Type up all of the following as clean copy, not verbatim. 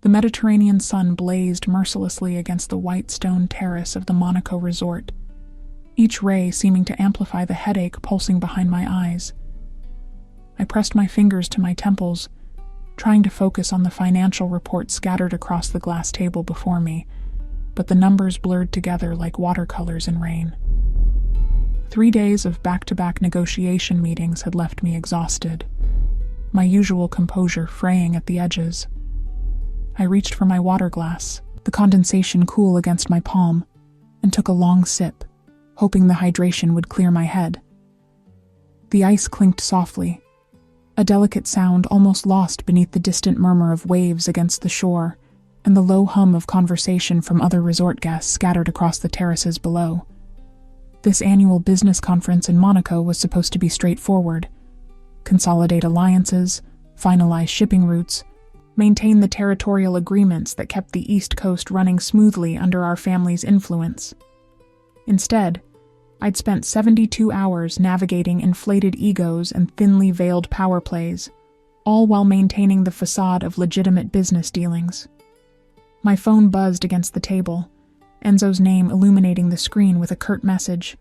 The Mediterranean sun blazed mercilessly against the white stone terrace of the Monaco resort, each ray seeming to amplify the headache pulsing behind my eyes. I pressed my fingers to my temples, trying to focus on the financial reports scattered across the glass table before me, but the numbers blurred together like watercolors in rain. 3 days of back-to-back negotiation meetings had left me exhausted, my usual composure fraying at the edges. I reached for my water glass, the condensation cool against my palm, and took a long sip, hoping the hydration would clear my head. The ice clinked softly, a delicate sound almost lost beneath the distant murmur of waves against the shore and the low hum of conversation from other resort guests scattered across the terraces below. This annual business conference in Monaco was supposed to be straightforward: consolidate alliances, finalize shipping routes, maintain the territorial agreements that kept the East Coast running smoothly under our family's influence. Instead, I'd spent 72 hours navigating inflated egos and thinly veiled power plays, all while maintaining the facade of legitimate business dealings. My phone buzzed against the table, Enzo's name illuminating the screen with a curt message.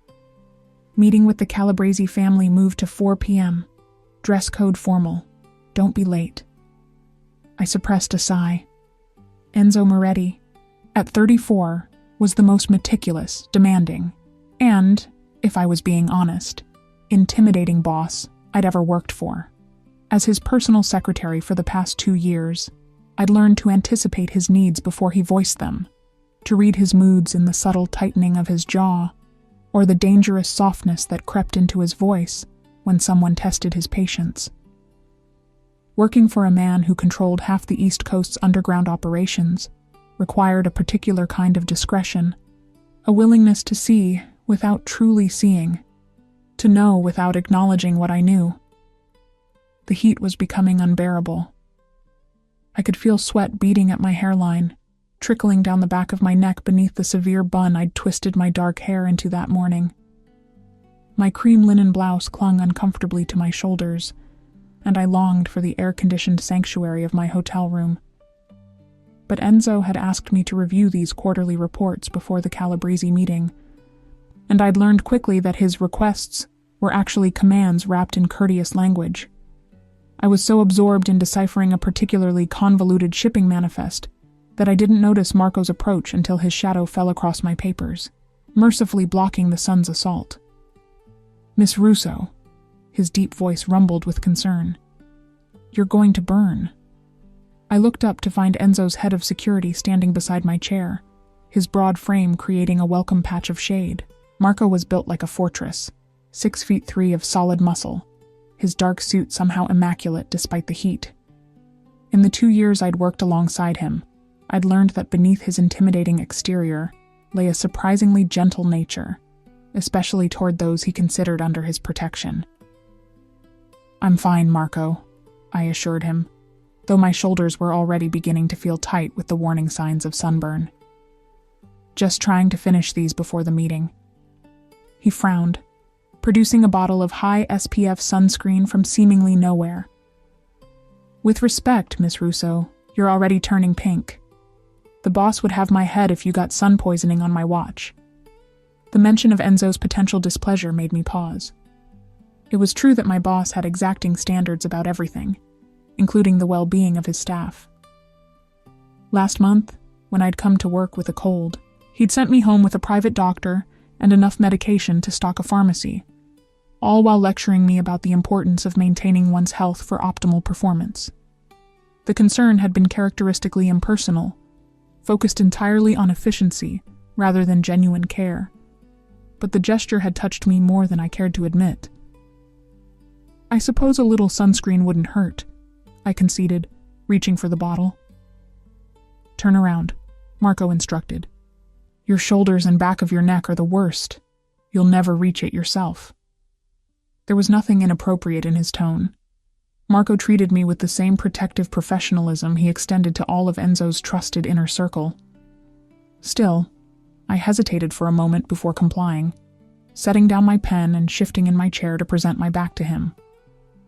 Meeting with the Calabrese family moved to 4 p.m. Dress code formal. Don't be late. I suppressed a sigh. Enzo Moretti, at 34, was the most meticulous, demanding, and, if I was being honest, intimidating boss I'd ever worked for. As his personal secretary for the past 2 years, I'd learned to anticipate his needs before he voiced them, to read his moods in the subtle tightening of his jaw, or the dangerous softness that crept into his voice when someone tested his patience. Working for a man who controlled half the East Coast's underground operations required a particular kind of discretion, a willingness to see without truly seeing, to know without acknowledging what I knew. The heat was becoming unbearable. I could feel sweat beading at my hairline, trickling down the back of my neck beneath the severe bun I'd twisted my dark hair into that morning. My cream linen blouse clung uncomfortably to my shoulders, and I longed for the air-conditioned sanctuary of my hotel room. But Enzo had asked me to review these quarterly reports before the Calabrese meeting, and I'd learned quickly that his requests were actually commands wrapped in courteous language. I was so absorbed in deciphering a particularly convoluted shipping manifest that I didn't notice Marco's approach until his shadow fell across my papers, mercifully blocking the sun's assault. "Miss Russo," his deep voice rumbled with concern. "You're going to burn." I looked up to find Enzo's head of security standing beside my chair, his broad frame creating a welcome patch of shade. Marco was built like a fortress, 6'3" of solid muscle, his dark suit somehow immaculate despite the heat. In the 2 years I'd worked alongside him, I'd learned that beneath his intimidating exterior lay a surprisingly gentle nature, especially toward those he considered under his protection. "I'm fine, Marco," I assured him, though my shoulders were already beginning to feel tight with the warning signs of sunburn. "Just trying to finish these before the meeting." He frowned, producing a bottle of high SPF sunscreen from seemingly nowhere. "With respect, Miss Russo, you're already turning pink. The boss would have my head if you got sun poisoning on my watch." The mention of Enzo's potential displeasure made me pause. It was true that my boss had exacting standards about everything, including the well-being of his staff. Last month, when I'd come to work with a cold, he'd sent me home with a private doctor and enough medication to stock a pharmacy, all while lecturing me about the importance of maintaining one's health for optimal performance. The concern had been characteristically impersonal, focused entirely on efficiency rather than genuine care, but the gesture had touched me more than I cared to admit. "I suppose a little sunscreen wouldn't hurt," I conceded, reaching for the bottle. "Turn around," Marco instructed. "Your shoulders and back of your neck are the worst. You'll never reach it yourself." There was nothing inappropriate in his tone. Marco treated me with the same protective professionalism he extended to all of Enzo's trusted inner circle. Still, I hesitated for a moment before complying, setting down my pen and shifting in my chair to present my back to him.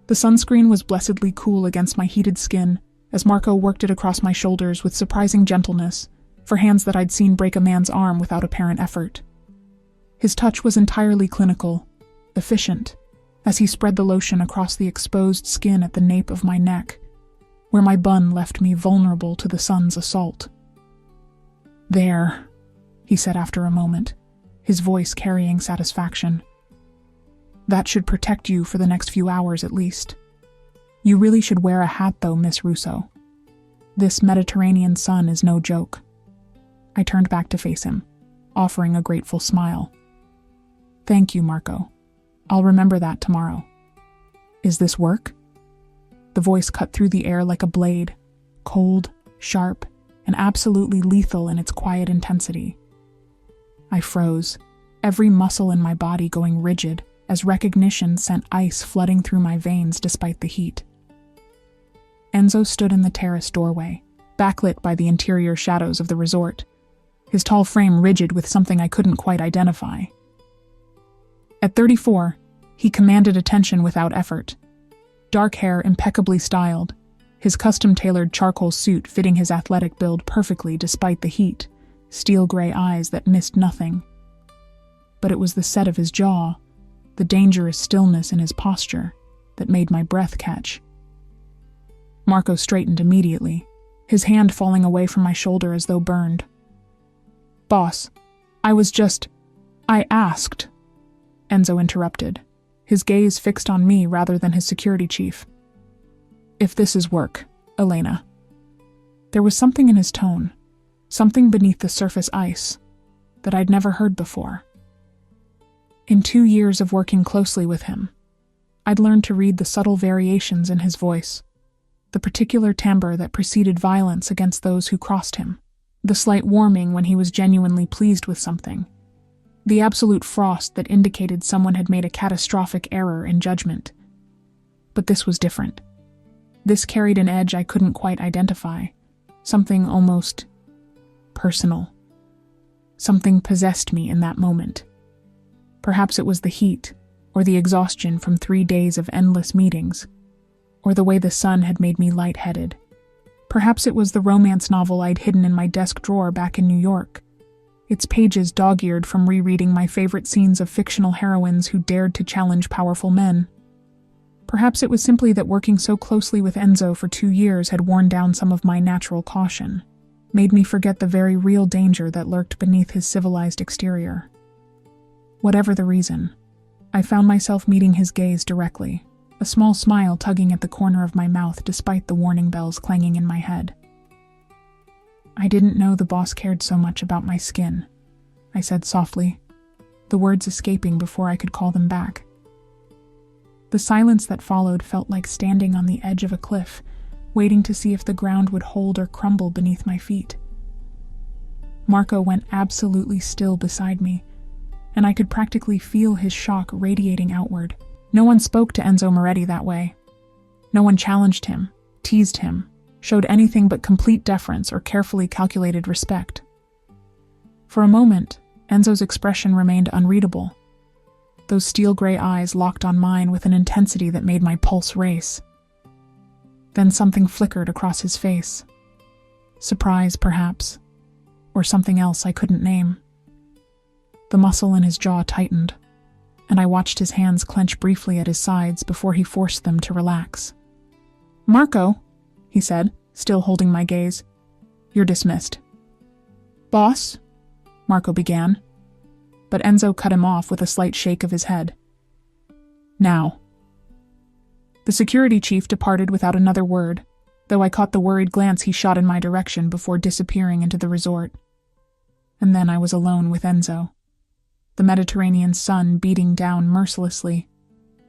The sunscreen was blessedly cool against my heated skin, as Marco worked it across my shoulders with surprising gentleness, for hands that I'd seen break a man's arm without apparent effort. His touch was entirely clinical, efficient, as he spread the lotion across the exposed skin at the nape of my neck, where my bun left me vulnerable to the sun's assault. "There," he said after a moment, his voice carrying satisfaction. "That should protect you for the next few hours at least. You really should wear a hat though, Miss Russo. This Mediterranean sun is no joke." I turned back to face him, offering a grateful smile. "Thank you, Marco. I'll remember that tomorrow." "Is this work?" The voice cut through the air like a blade, cold, sharp, and absolutely lethal in its quiet intensity. I froze, every muscle in my body going rigid as recognition sent ice flooding through my veins despite the heat. Enzo stood in the terrace doorway, backlit by the interior shadows of the resort, his tall frame rigid with something I couldn't quite identify. At 34, he commanded attention without effort. Dark hair impeccably styled, his custom-tailored charcoal suit fitting his athletic build perfectly despite the heat, steel gray eyes that missed nothing. But it was the set of his jaw, the dangerous stillness in his posture, that made my breath catch. Marco straightened immediately, his hand falling away from my shoulder as though burned. "Boss, I asked," Enzo interrupted, his gaze fixed on me rather than his security chief. "If this is work, Elena." There was something in his tone, something beneath the surface ice, that I'd never heard before. In 2 years of working closely with him, I'd learned to read the subtle variations in his voice, the particular timbre that preceded violence against those who crossed him, the slight warming when he was genuinely pleased with something, the absolute frost that indicated someone had made a catastrophic error in judgment. But this was different. This carried an edge I couldn't quite identify, something almost personal. Something possessed me in that moment. Perhaps it was the heat, or the exhaustion from 3 days of endless meetings, or the way the sun had made me lightheaded. Perhaps it was the romance novel I'd hidden in my desk drawer back in New York, its pages dog-eared from rereading my favorite scenes of fictional heroines who dared to challenge powerful men. Perhaps it was simply that working so closely with Enzo for 2 years had worn down some of my natural caution, made me forget the very real danger that lurked beneath his civilized exterior. Whatever the reason, I found myself meeting his gaze directly, a small smile tugging at the corner of my mouth despite the warning bells clanging in my head. "I didn't know the boss cared so much about my skin," I said softly, the words escaping before I could call them back. The silence that followed felt like standing on the edge of a cliff, waiting to see if the ground would hold or crumble beneath my feet. Marco went absolutely still beside me, and I could practically feel his shock radiating outward. No one spoke to Enzo Moretti that way. No one challenged him, teased him, showed anything but complete deference or carefully calculated respect. For a moment, Enzo's expression remained unreadable. Those steel gray eyes locked on mine with an intensity that made my pulse race. Then something flickered across his face. Surprise, perhaps, or something else I couldn't name. The muscle in his jaw tightened, and I watched his hands clench briefly at his sides before he forced them to relax. "Marco," he said, still holding my gaze, "you're dismissed." "Boss?" Marco began, but Enzo cut him off with a slight shake of his head. "Now." The security chief departed without another word, though I caught the worried glance he shot in my direction before disappearing into the resort. And then I was alone with Enzo. The Mediterranean sun beating down mercilessly,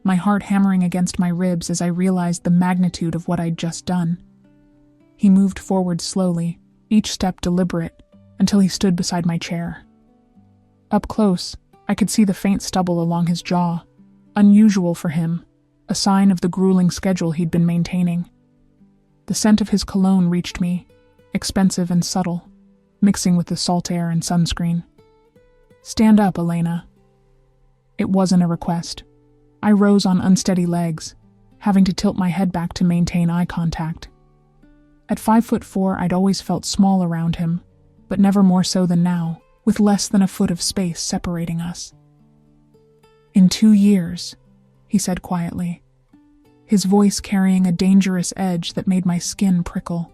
my heart hammering against my ribs as I realized the magnitude of what I'd just done. He moved forward slowly, each step deliberate, until he stood beside my chair. Up close, I could see the faint stubble along his jaw, unusual for him, a sign of the grueling schedule he'd been maintaining. The scent of his cologne reached me, expensive and subtle, mixing with the salt air and sunscreen. "Stand up, Elena." It wasn't a request. I rose on unsteady legs, having to tilt my head back to maintain eye contact. At 5'4", I'd always felt small around him, but never more so than now, with less than a foot of space separating us. "In 2 years," he said quietly, his voice carrying a dangerous edge that made my skin prickle.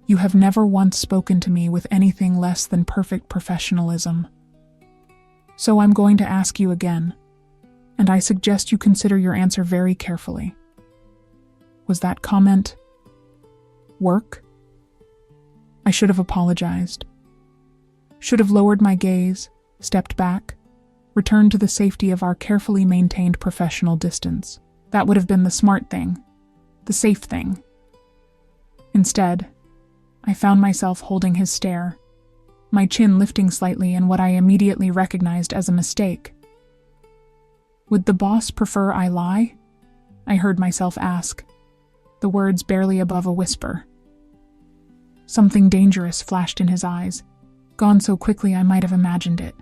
"You have never once spoken to me with anything less than perfect professionalism. So I'm going to ask you again, and I suggest you consider your answer very carefully. Was that comment work?" I should have apologized. Should have lowered my gaze, stepped back, returned to the safety of our carefully maintained professional distance. That would have been the smart thing, the safe thing. Instead, I found myself holding his stare, my chin lifting slightly in what I immediately recognized as a mistake. "Would the boss prefer I lie?" I heard myself ask, the words barely above a whisper. Something dangerous flashed in his eyes, gone so quickly I might have imagined it.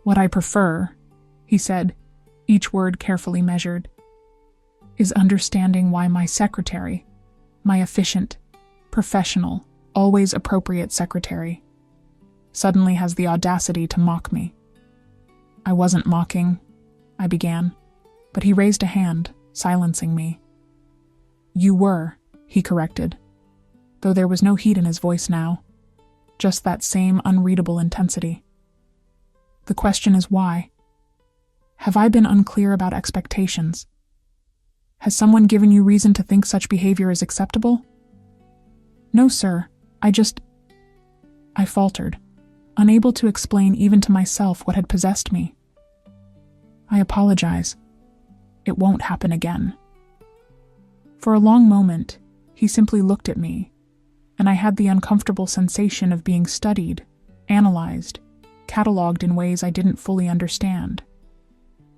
"What I prefer," he said, each word carefully measured, "is understanding why my secretary, my efficient, professional, always appropriate secretary, suddenly has the audacity to mock me." "I wasn't mocking," I began, but he raised a hand, silencing me. "You were," he corrected, though there was no heat in his voice now, just that same unreadable intensity. "The question is why? Have I been unclear about expectations? Has someone given you reason to think such behavior is acceptable?" "No, sir, I faltered, unable to explain even to myself what had possessed me. "I apologize. It won't happen again." For a long moment, he simply looked at me, and I had the uncomfortable sensation of being studied, analyzed, catalogued in ways I didn't fully understand.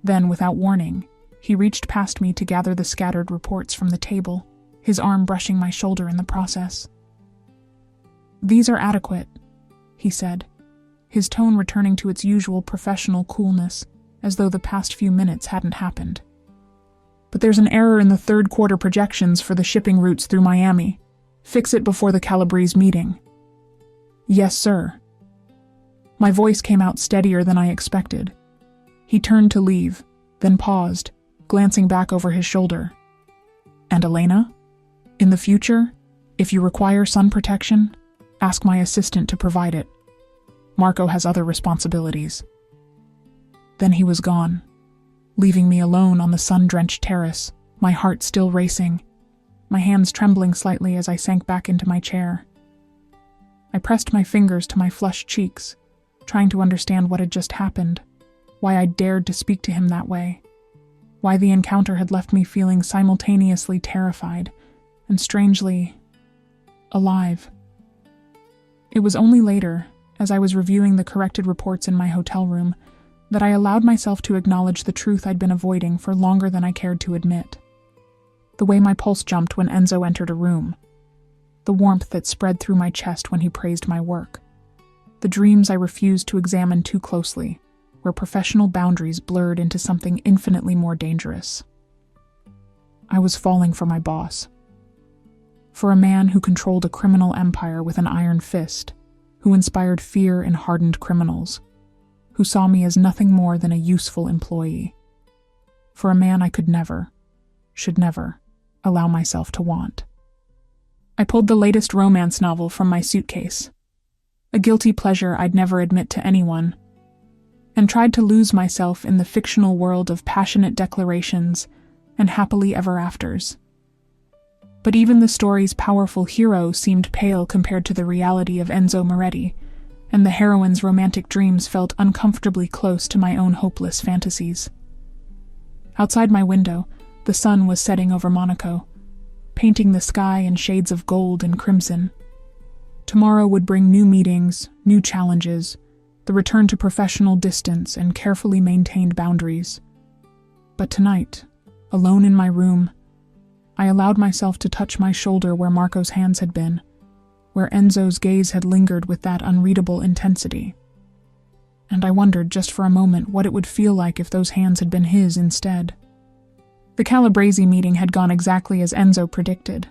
Then, without warning, he reached past me to gather the scattered reports from the table, his arm brushing my shoulder in the process. "These are adequate," he said, his tone returning to its usual professional coolness, as though the past few minutes hadn't happened. "But there's an error in the third quarter projections for the shipping routes through Miami. Fix it before the Calabrese meeting." "Yes, sir." My voice came out steadier than I expected. He turned to leave, then paused, glancing back over his shoulder. "And Elena? In the future, if you require sun protection, ask my assistant to provide it. Marco has other responsibilities." Then he was gone, leaving me alone on the sun-drenched terrace, my heart still racing, my hands trembling slightly as I sank back into my chair. I pressed my fingers to my flushed cheeks, trying to understand what had just happened, why I dared to speak to him that way, why the encounter had left me feeling simultaneously terrified and strangely alive. It was only later, as I was reviewing the corrected reports in my hotel room, that I allowed myself to acknowledge the truth I'd been avoiding for longer than I cared to admit. The way my pulse jumped when Enzo entered a room, the warmth that spread through my chest when he praised my work, the dreams I refused to examine too closely, where professional boundaries blurred into something infinitely more dangerous. I was falling for my boss. For a man who controlled a criminal empire with an iron fist, who inspired fear in hardened criminals, who saw me as nothing more than a useful employee. For a man I could never, should never, allow myself to want. I pulled the latest romance novel from my suitcase, a guilty pleasure I'd never admit to anyone, and tried to lose myself in the fictional world of passionate declarations and happily ever afters. But even the story's powerful hero seemed pale compared to the reality of Enzo Moretti, and the heroine's romantic dreams felt uncomfortably close to my own hopeless fantasies. Outside my window, the sun was setting over Monaco, painting the sky in shades of gold and crimson. Tomorrow would bring new meetings, new challenges, the return to professional distance and carefully maintained boundaries. But tonight, alone in my room, I allowed myself to touch my shoulder where Marco's hands had been, where Enzo's gaze had lingered with that unreadable intensity. And I wondered just for a moment what it would feel like if those hands had been his instead. The Calabrese meeting had gone exactly as Enzo predicted.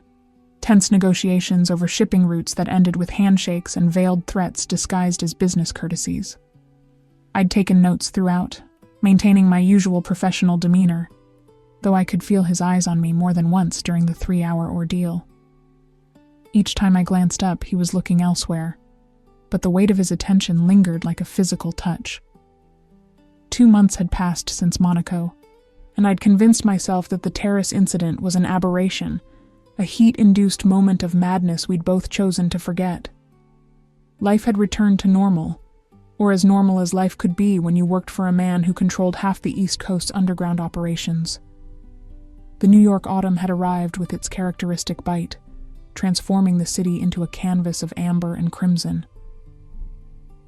Tense negotiations over shipping routes that ended with handshakes and veiled threats disguised as business courtesies. I'd taken notes throughout, maintaining my usual professional demeanor, though I could feel his eyes on me more than once during the 3-hour ordeal. Each time I glanced up, he was looking elsewhere, but the weight of his attention lingered like a physical touch. 2 months had passed since Monaco, and I'd convinced myself that the terrace incident was an aberration, a heat-induced moment of madness we'd both chosen to forget. Life had returned to normal, or as normal as life could be when you worked for a man who controlled half the East Coast's underground operations. The New York autumn had arrived with its characteristic bite, transforming the city into a canvas of amber and crimson.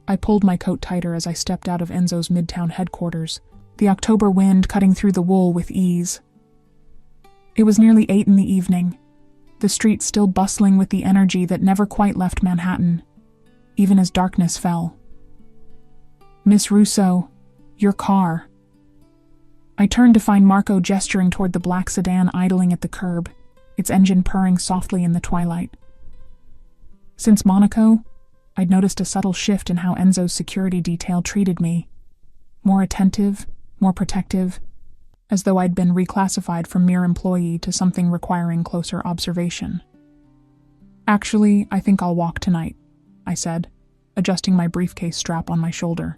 I pulled my coat tighter as I stepped out of Enzo's Midtown headquarters, the October wind cutting through the wool with ease. It was nearly 8 in the evening, the streets still bustling with the energy that never quite left Manhattan, even as darkness fell. "Miss Russo, your car." I turned to find Marco gesturing toward the black sedan idling at the curb, its engine purring softly in the twilight. Since Monaco, I'd noticed a subtle shift in how Enzo's security detail treated me. More attentive, more protective, as though I'd been reclassified from mere employee to something requiring closer observation. "Actually, I think I'll walk tonight," I said, adjusting my briefcase strap on my shoulder.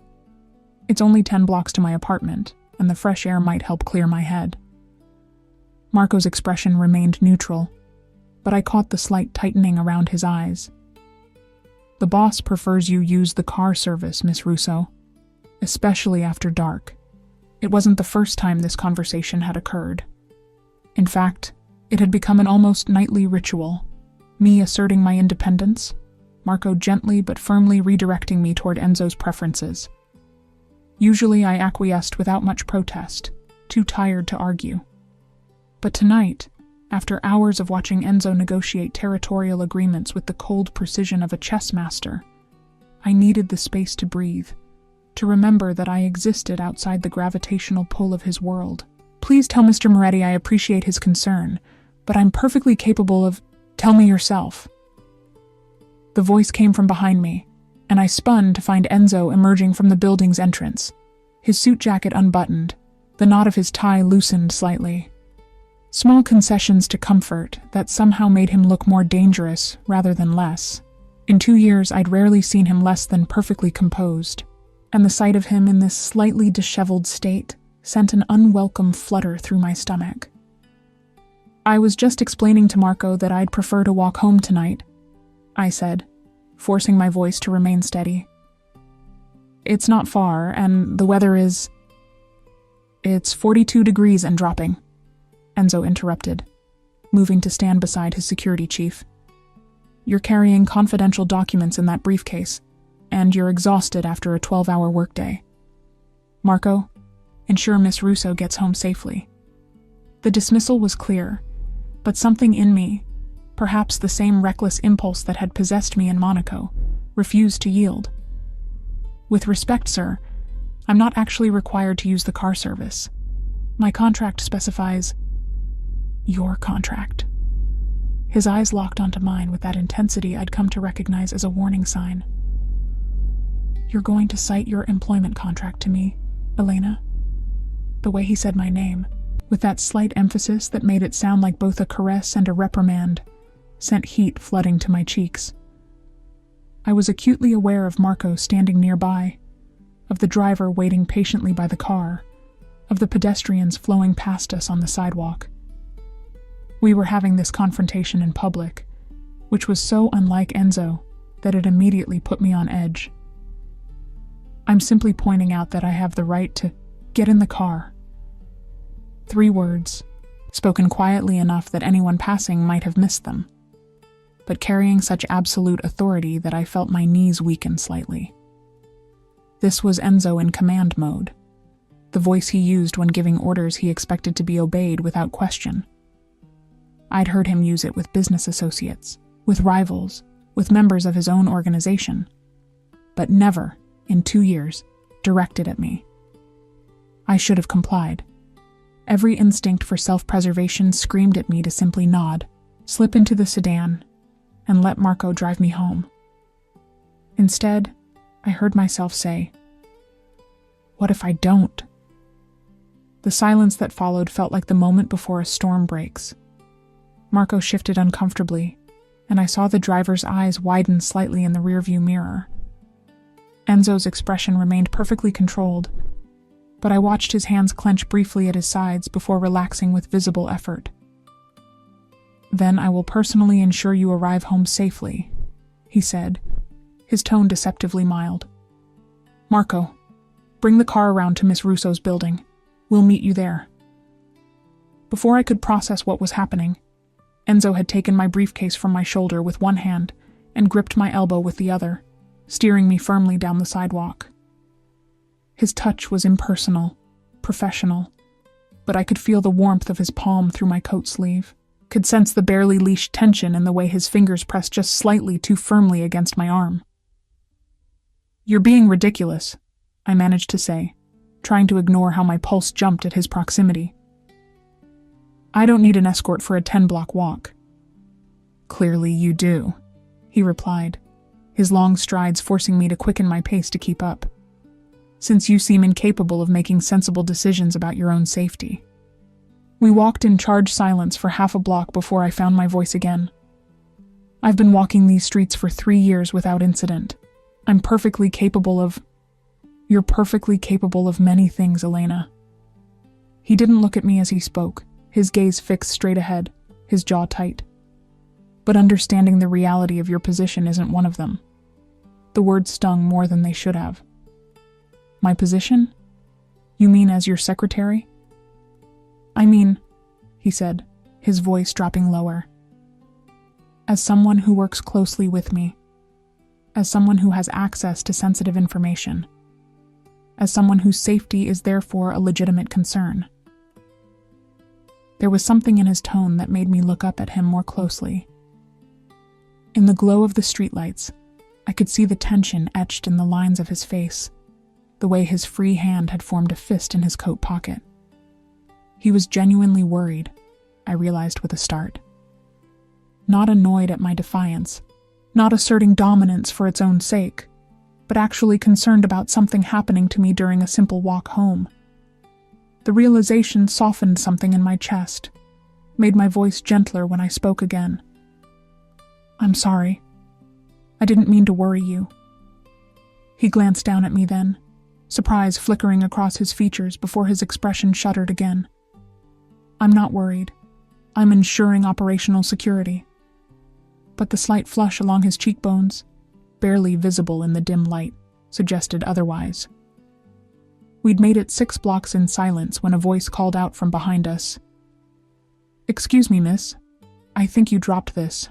"It's only 10 blocks to my apartment, and the fresh air might help clear my head." Marco's expression remained neutral, but I caught the slight tightening around his eyes. "The boss prefers you use the car service, Miss Russo, especially after dark." It wasn't the first time this conversation had occurred. In fact, it had become an almost nightly ritual, me asserting my independence, Marco gently but firmly redirecting me toward Enzo's preferences. Usually I acquiesced without much protest, too tired to argue. But tonight, after hours of watching Enzo negotiate territorial agreements with the cold precision of a chess master, I needed the space to breathe, to remember that I existed outside the gravitational pull of his world. "Please tell Mr. Moretti I appreciate his concern, but I'm perfectly capable of— Tell me yourself." The voice came from behind me, and I spun to find Enzo emerging from the building's entrance, his suit jacket unbuttoned, the knot of his tie loosened slightly. Small concessions to comfort that somehow made him look more dangerous rather than less. In 2 years, I'd rarely seen him less than perfectly composed, and the sight of him in this slightly disheveled state sent an unwelcome flutter through my stomach. "I was just explaining to Marco that I'd prefer to walk home tonight," I said, forcing my voice to remain steady. "It's not far, and the weather is— It's 42 degrees and dropping," Enzo interrupted, moving to stand beside his security chief. "You're carrying confidential documents in that briefcase, and you're exhausted after a 12-hour workday. Marco, ensure Miss Russo gets home safely." The dismissal was clear, but something in me, perhaps the same reckless impulse that had possessed me in Monaco, refused to yield. "With respect, sir, I'm not actually required to use the car service. My contract specifies—" "Your contract." His eyes locked onto mine with that intensity I'd come to recognize as a warning sign. "You're going to cite your employment contract to me, Elena?" The way he said my name, with that slight emphasis that made it sound like both a caress and a reprimand, sent heat flooding to my cheeks. I was acutely aware of Marco standing nearby, of the driver waiting patiently by the car, of the pedestrians flowing past us on the sidewalk. We were having this confrontation in public, which was so unlike Enzo that it immediately put me on edge. "I'm simply pointing out that I have the right to— Get in the car." 3 words, spoken quietly enough that anyone passing might have missed them, but carrying such absolute authority that I felt my knees weaken slightly. This was Enzo in command mode, the voice he used when giving orders he expected to be obeyed without question. I'd heard him use it with business associates, with rivals, with members of his own organization, but never, in 2 years, directed at me. I should have complied. Every instinct for self-preservation screamed at me to simply nod, slip into the sedan, and let Marco drive me home. Instead, I heard myself say, "What if I don't?" The silence that followed felt like the moment before a storm breaks. Marco shifted uncomfortably, and I saw the driver's eyes widen slightly in the rearview mirror. Enzo's expression remained perfectly controlled, but I watched his hands clench briefly at his sides before relaxing with visible effort. "Then I will personally ensure you arrive home safely," he said, his tone deceptively mild. "Marco, bring the car around to Miss Russo's building. We'll meet you there." Before I could process what was happening, Enzo had taken my briefcase from my shoulder with one hand and gripped my elbow with the other, steering me firmly down the sidewalk. His touch was impersonal, professional, but I could feel the warmth of his palm through my coat sleeve, could sense the barely leashed tension in the way his fingers pressed just slightly too firmly against my arm. "You're being ridiculous," I managed to say, trying to ignore how my pulse jumped at his proximity. "I don't need an escort for a 10-block walk." "Clearly you do," he replied, his long strides forcing me to quicken my pace to keep up. "Since you seem incapable of making sensible decisions about your own safety." We walked in charged silence for half a block before I found my voice again. "I've been walking these streets for 3 years without incident. I'm perfectly capable of—" "You're perfectly capable of many things, Elena." He didn't look at me as he spoke, his gaze fixed straight ahead, his jaw tight. "But understanding the reality of your position isn't one of them." The words stung more than they should have. "My position? You mean as your secretary?" "I mean," he said, his voice dropping lower, "as someone who works closely with me, as someone who has access to sensitive information, as someone whose safety is therefore a legitimate concern." There was something in his tone that made me look up at him more closely. In the glow of the streetlights, I could see the tension etched in the lines of his face, the way his free hand had formed a fist in his coat pocket. He was genuinely worried, I realized with a start. Not annoyed at my defiance, not asserting dominance for its own sake, but actually concerned about something happening to me during a simple walk home. The realization softened something in my chest, made my voice gentler when I spoke again. "I'm sorry. I didn't mean to worry you." He glanced down at me then, surprise flickering across his features before his expression shuddered again. "I'm not worried. I'm ensuring operational security." But the slight flush along his cheekbones, barely visible in the dim light, suggested otherwise. We'd made it 6 blocks in silence when a voice called out from behind us. "Excuse me, miss. I think you dropped this."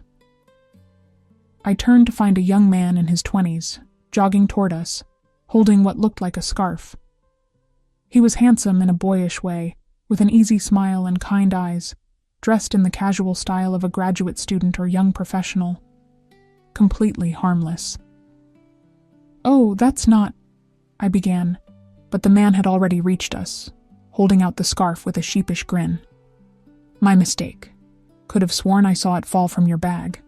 I turned to find a young man in his 20s, jogging toward us, holding what looked like a scarf. He was handsome in a boyish way, with an easy smile and kind eyes, dressed in the casual style of a graduate student or young professional. Completely harmless. "Oh, that's not—" I began, but the man had already reached us, holding out the scarf with a sheepish grin. "My mistake. Could have sworn I saw it fall from your bag."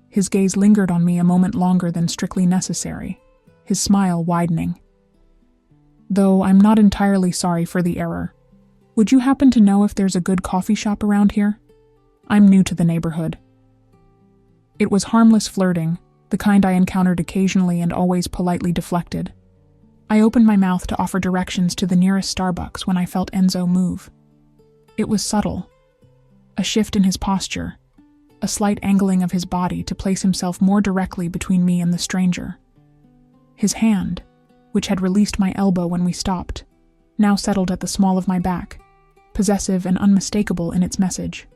His gaze lingered on me a moment longer than strictly necessary, his smile widening. "Though I'm not entirely sorry for the error. Would you happen to know if there's a good coffee shop around here? I'm new to the neighborhood." It was harmless flirting, the kind I encountered occasionally and always politely deflected. I opened my mouth to offer directions to the nearest Starbucks when I felt Enzo move. It was subtle. A shift in his posture, a slight angling of his body to place himself more directly between me and the stranger. His hand, which had released my elbow when we stopped, now settled at the small of my back, possessive and unmistakable in its message.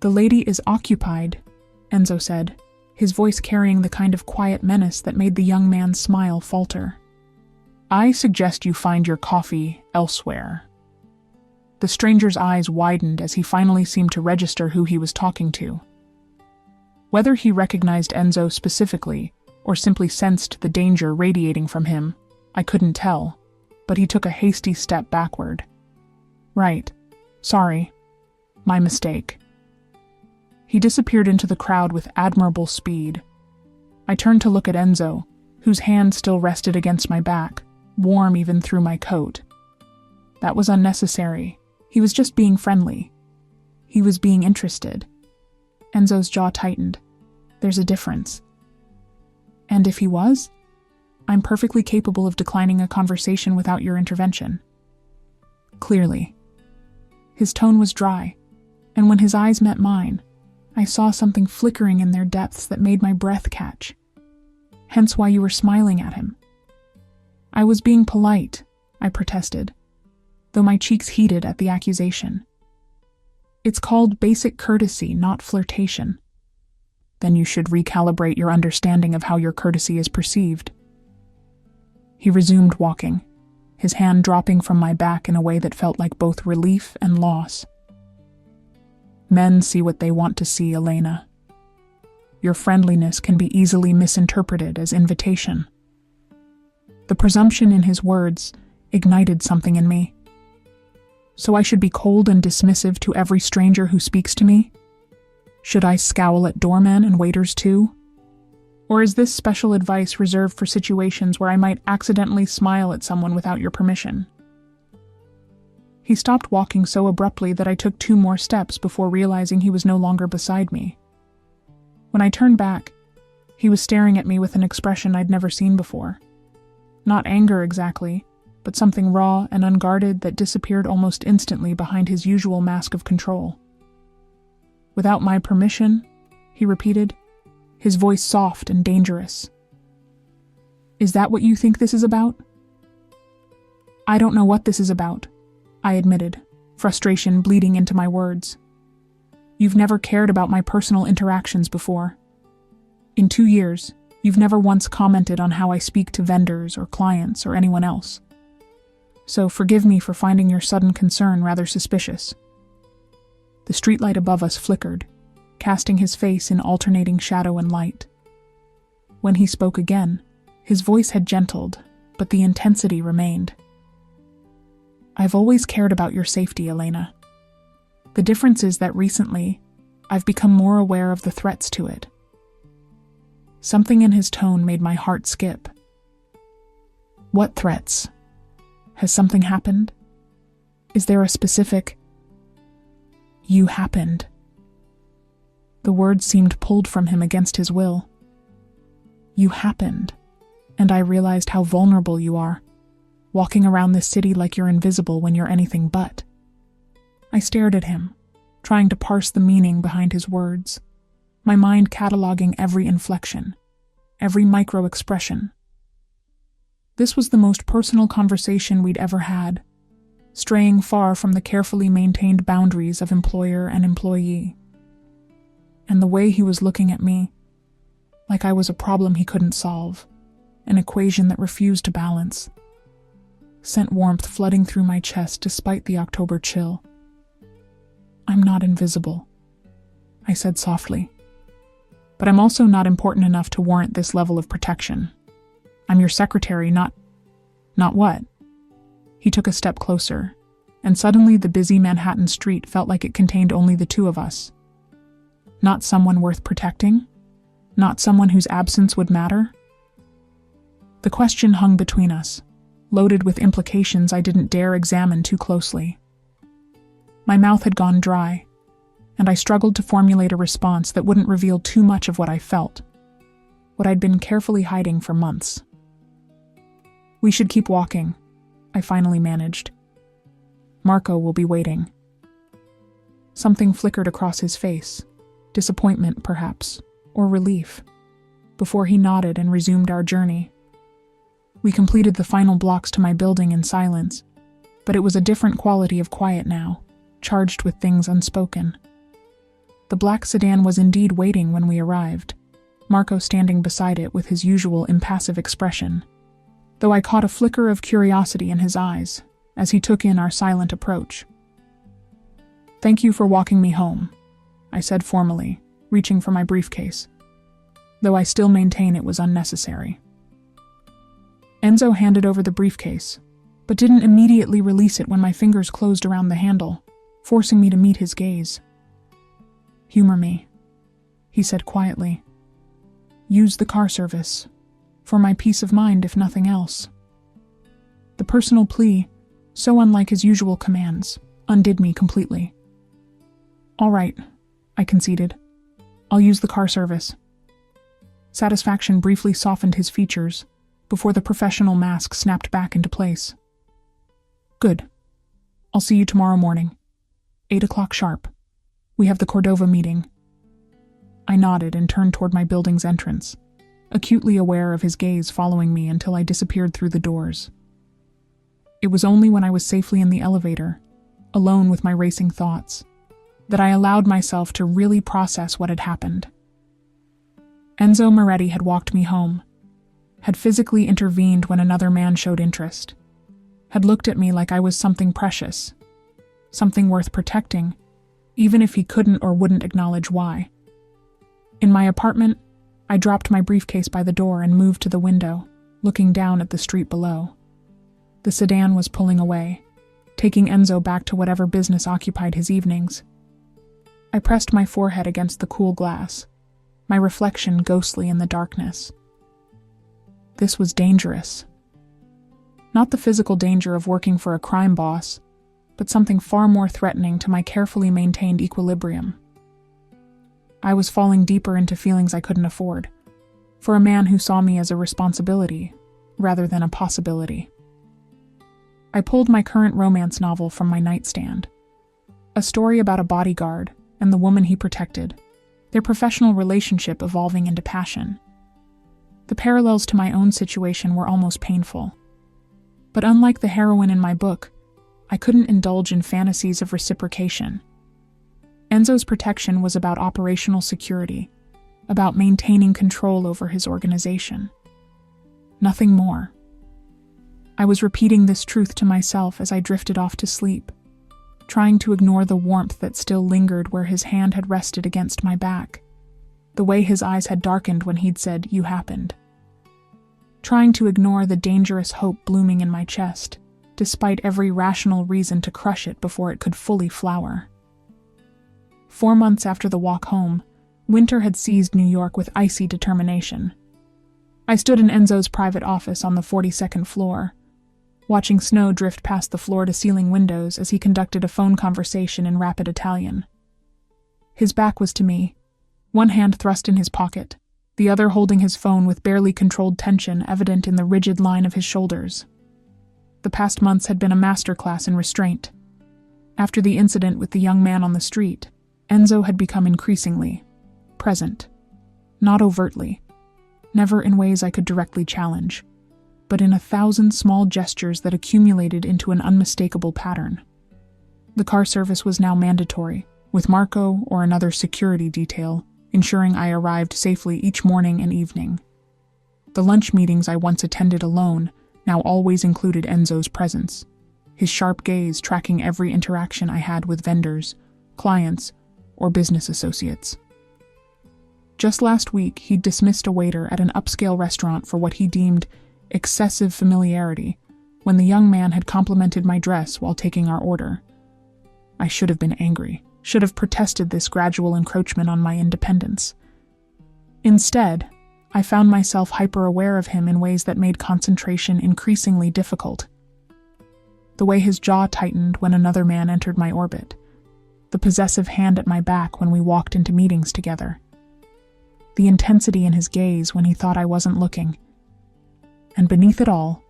"The lady is occupied," Enzo said, his voice carrying the kind of quiet menace that made the young man's smile falter. "I suggest you find your coffee elsewhere." The stranger's eyes widened as he finally seemed to register who he was talking to. Whether he recognized Enzo specifically, or simply sensed the danger radiating from him, I couldn't tell, but he took a hasty step backward. "Right. Sorry. My mistake." He disappeared into the crowd with admirable speed. I turned to look at Enzo, whose hand still rested against my back, warm even through my coat. That was unnecessary. He was just being friendly. He was being interested. Enzo's jaw tightened. There's a difference. And if he was? I'm perfectly capable of declining a conversation without your intervention. Clearly. His tone was dry, and when his eyes met mine, I saw something flickering in their depths that made my breath catch. Hence why you were smiling at him. I was being polite, I protested, though my cheeks heated at the accusation. It's called basic courtesy, not flirtation. Then you should recalibrate your understanding of how your courtesy is perceived. He resumed walking, his hand dropping from my back in a way that felt like both relief and loss. Men see what they want to see, Elena. Your friendliness can be easily misinterpreted as invitation. The presumption in his words ignited something in me. So I should be cold and dismissive to every stranger who speaks to me? Should I scowl at doormen and waiters too? Or is this special advice reserved for situations where I might accidentally smile at someone without your permission? He stopped walking so abruptly that I took 2 more steps before realizing he was no longer beside me. When I turned back, he was staring at me with an expression I'd never seen before. Not anger exactly, but something raw and unguarded that disappeared almost instantly behind his usual mask of control. Without my permission, he repeated, his voice soft and dangerous. Is that what you think this is about? I don't know what this is about, I admitted, frustration bleeding into my words. You've never cared about my personal interactions before. In 2 years, you've never once commented on how I speak to vendors or clients or anyone else. So forgive me for finding your sudden concern rather suspicious. The streetlight above us flickered, casting his face in alternating shadow and light. When he spoke again, his voice had gentled, but the intensity remained. I've always cared about your safety, Elena. The difference is that recently, I've become more aware of the threats to it. Something in his tone made my heart skip. What threats? Has something happened? Is there a specific... You happened. The words seemed pulled from him against his will. You happened, and I realized how vulnerable you are, walking around this city like you're invisible when you're anything but. I stared at him, trying to parse the meaning behind his words, my mind cataloging every inflection, every micro-expression. This was the most personal conversation we'd ever had, straying far from the carefully maintained boundaries of employer and employee. And the way he was looking at me, like I was a problem he couldn't solve, an equation that refused to balance, sent warmth flooding through my chest despite the October chill. I'm not invisible, I said softly. But I'm also not important enough to warrant this level of protection. I'm your secretary, not what? He took a step closer, and suddenly the busy Manhattan street felt like it contained only the 2 of us. Not someone worth protecting? Not someone whose absence would matter? The question hung between us, loaded with implications I didn't dare examine too closely. My mouth had gone dry, and I struggled to formulate a response that wouldn't reveal too much of what I felt, what I'd been carefully hiding for months. We should keep walking, I finally managed. Marco will be waiting. Something flickered across his face, disappointment perhaps, or relief, before he nodded and resumed our journey. We completed the final blocks to my building in silence, but it was a different quality of quiet now, charged with things unspoken. The black sedan was indeed waiting when we arrived, Marco standing beside it with his usual impassive expression, though I caught a flicker of curiosity in his eyes as he took in our silent approach. Thank you for walking me home, I said formally, reaching for my briefcase, though I still maintain it was unnecessary. Enzo handed over the briefcase, but didn't immediately release it when my fingers closed around the handle, forcing me to meet his gaze. Humor me, he said quietly. Use the car service. For my peace of mind, if nothing else. The personal plea, so unlike his usual commands, undid me completely. All right, I conceded. I'll use the car service. Satisfaction briefly softened his features before the professional mask snapped back into place. Good. I'll see you tomorrow morning. 8 o'clock sharp. We have the Cordova meeting. I nodded and turned toward my building's entrance, acutely aware of his gaze following me until I disappeared through the doors. It was only when I was safely in the elevator, alone with my racing thoughts, that I allowed myself to really process what had happened. Enzo Moretti had walked me home, had physically intervened when another man showed interest, had looked at me like I was something precious, something worth protecting, even if he couldn't or wouldn't acknowledge why. In my apartment, I dropped my briefcase by the door and moved to the window, looking down at the street below. The sedan was pulling away, taking Enzo back to whatever business occupied his evenings. I pressed my forehead against the cool glass, my reflection ghostly in the darkness. This was dangerous. Not the physical danger of working for a crime boss, but something far more threatening to my carefully maintained equilibrium. I was falling deeper into feelings I couldn't afford, for a man who saw me as a responsibility rather than a possibility. I pulled my current romance novel from my nightstand, a story about a bodyguard and the woman he protected, their professional relationship evolving into passion. The parallels to my own situation were almost painful. But unlike the heroine in my book, I couldn't indulge in fantasies of reciprocation. Enzo's protection was about operational security, about maintaining control over his organization. Nothing more. I was repeating this truth to myself as I drifted off to sleep, trying to ignore the warmth that still lingered where his hand had rested against my back, the way his eyes had darkened when he'd said, "You happened." Trying to ignore the dangerous hope blooming in my chest, despite every rational reason to crush it before it could fully flower. 4 months after the walk home, winter had seized New York with icy determination. I stood in Enzo's private office on the 42nd floor, watching snow drift past the floor-to-ceiling windows as he conducted a phone conversation in rapid Italian. His back was to me, one hand thrust in his pocket, the other holding his phone with barely controlled tension evident in the rigid line of his shoulders. The past months had been a masterclass in restraint. After the incident with the young man on the street, Enzo had become increasingly present. Not overtly, never in ways I could directly challenge, but in 1,000 small gestures that accumulated into an unmistakable pattern. The car service was now mandatory, with Marco or another security detail ensuring I arrived safely each morning and evening. The lunch meetings I once attended alone now always included Enzo's presence, his sharp gaze tracking every interaction I had with vendors, clients, or business associates. Just last week, he'd dismissed a waiter at an upscale restaurant for what he deemed excessive familiarity when the young man had complimented my dress while taking our order. I should have been angry, should have protested this gradual encroachment on my independence. Instead, I found myself hyper-aware of him in ways that made concentration increasingly difficult. The way his jaw tightened when another man entered my orbit, the possessive hand at my back when we walked into meetings together, the intensity in his gaze when he thought I wasn't looking, and beneath it all,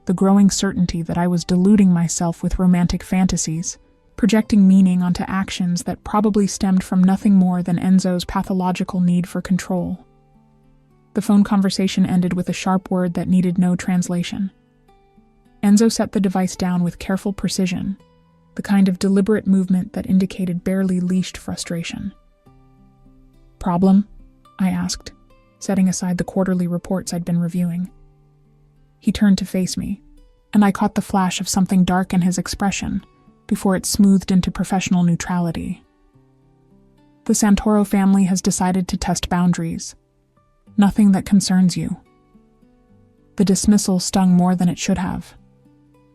the growing certainty that I was deluding myself with romantic fantasies, projecting meaning onto actions that probably stemmed from nothing more than Enzo's pathological need for control. The phone conversation ended with a sharp word that needed no translation. Enzo set the device down with careful precision, the kind of deliberate movement that indicated barely leashed frustration. "Problem?" I asked, setting aside the quarterly reports I'd been reviewing. He turned to face me, and I caught the flash of something dark in his expression before it smoothed into professional neutrality. "The Santoro family has decided to test boundaries. Nothing that concerns you." The dismissal stung more than it should have.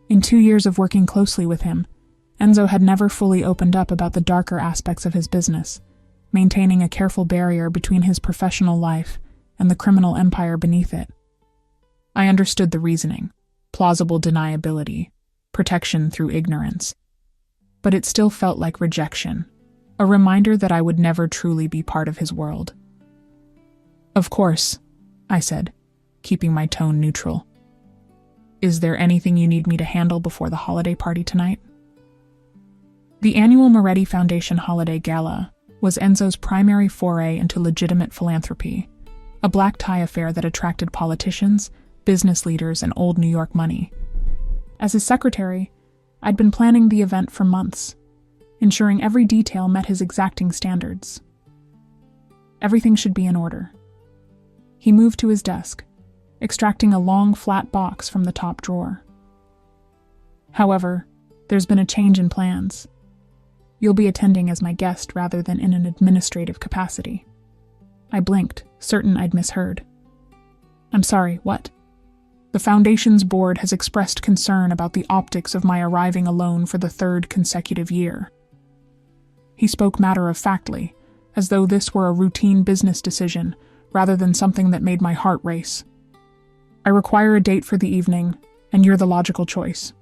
In 2 years of working closely with him, Enzo had never fully opened up about the darker aspects of his business, maintaining a careful barrier between his professional life and the criminal empire beneath it. I understood the reasoning: plausible deniability, protection through ignorance. But it still felt like rejection, a reminder that I would never truly be part of his world. "Of course," I said, keeping my tone neutral. "Is there anything you need me to handle before the holiday party tonight?" The annual Moretti Foundation Holiday Gala was Enzo's primary foray into legitimate philanthropy, a black tie affair that attracted politicians, business leaders, and old New York money. As his secretary, I'd been planning the event for months, ensuring every detail met his exacting standards. Everything should be in order. He moved to his desk, extracting a long, flat box from the top drawer. "However, there's been a change in plans. You'll be attending as my guest rather than in an administrative capacity." I blinked, certain I'd misheard. "I'm sorry, what?" "The Foundation's board has expressed concern about the optics of my arriving alone for the third consecutive year." He spoke matter-of-factly, as though this were a routine business decision rather than something that made my heart race. "I require a date for the evening, and you're the logical choice.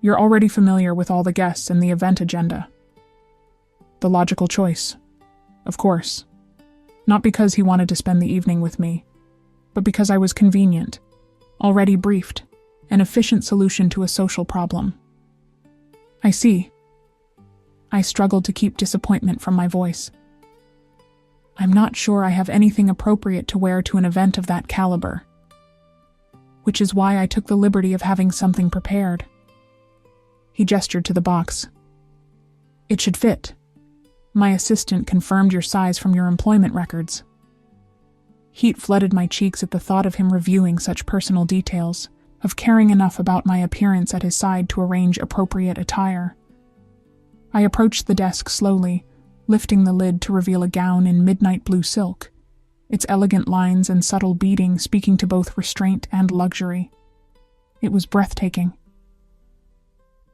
You're already familiar with all the guests and the event agenda." The logical choice. Of course. Not because he wanted to spend the evening with me, but because I was convenient, already briefed, an efficient solution to a social problem. "I see." I struggled to keep disappointment from my voice. "I'm not sure I have anything appropriate to wear to an event of that caliber. Which is why I took the liberty of having something prepared." He gestured to the box. "It should fit. My assistant confirmed your size from your employment records." Heat flooded my cheeks at the thought of him reviewing such personal details, of caring enough about my appearance at his side to arrange appropriate attire. I approached the desk slowly, lifting the lid to reveal a gown in midnight blue silk, its elegant lines and subtle beading speaking to both restraint and luxury. It was breathtaking.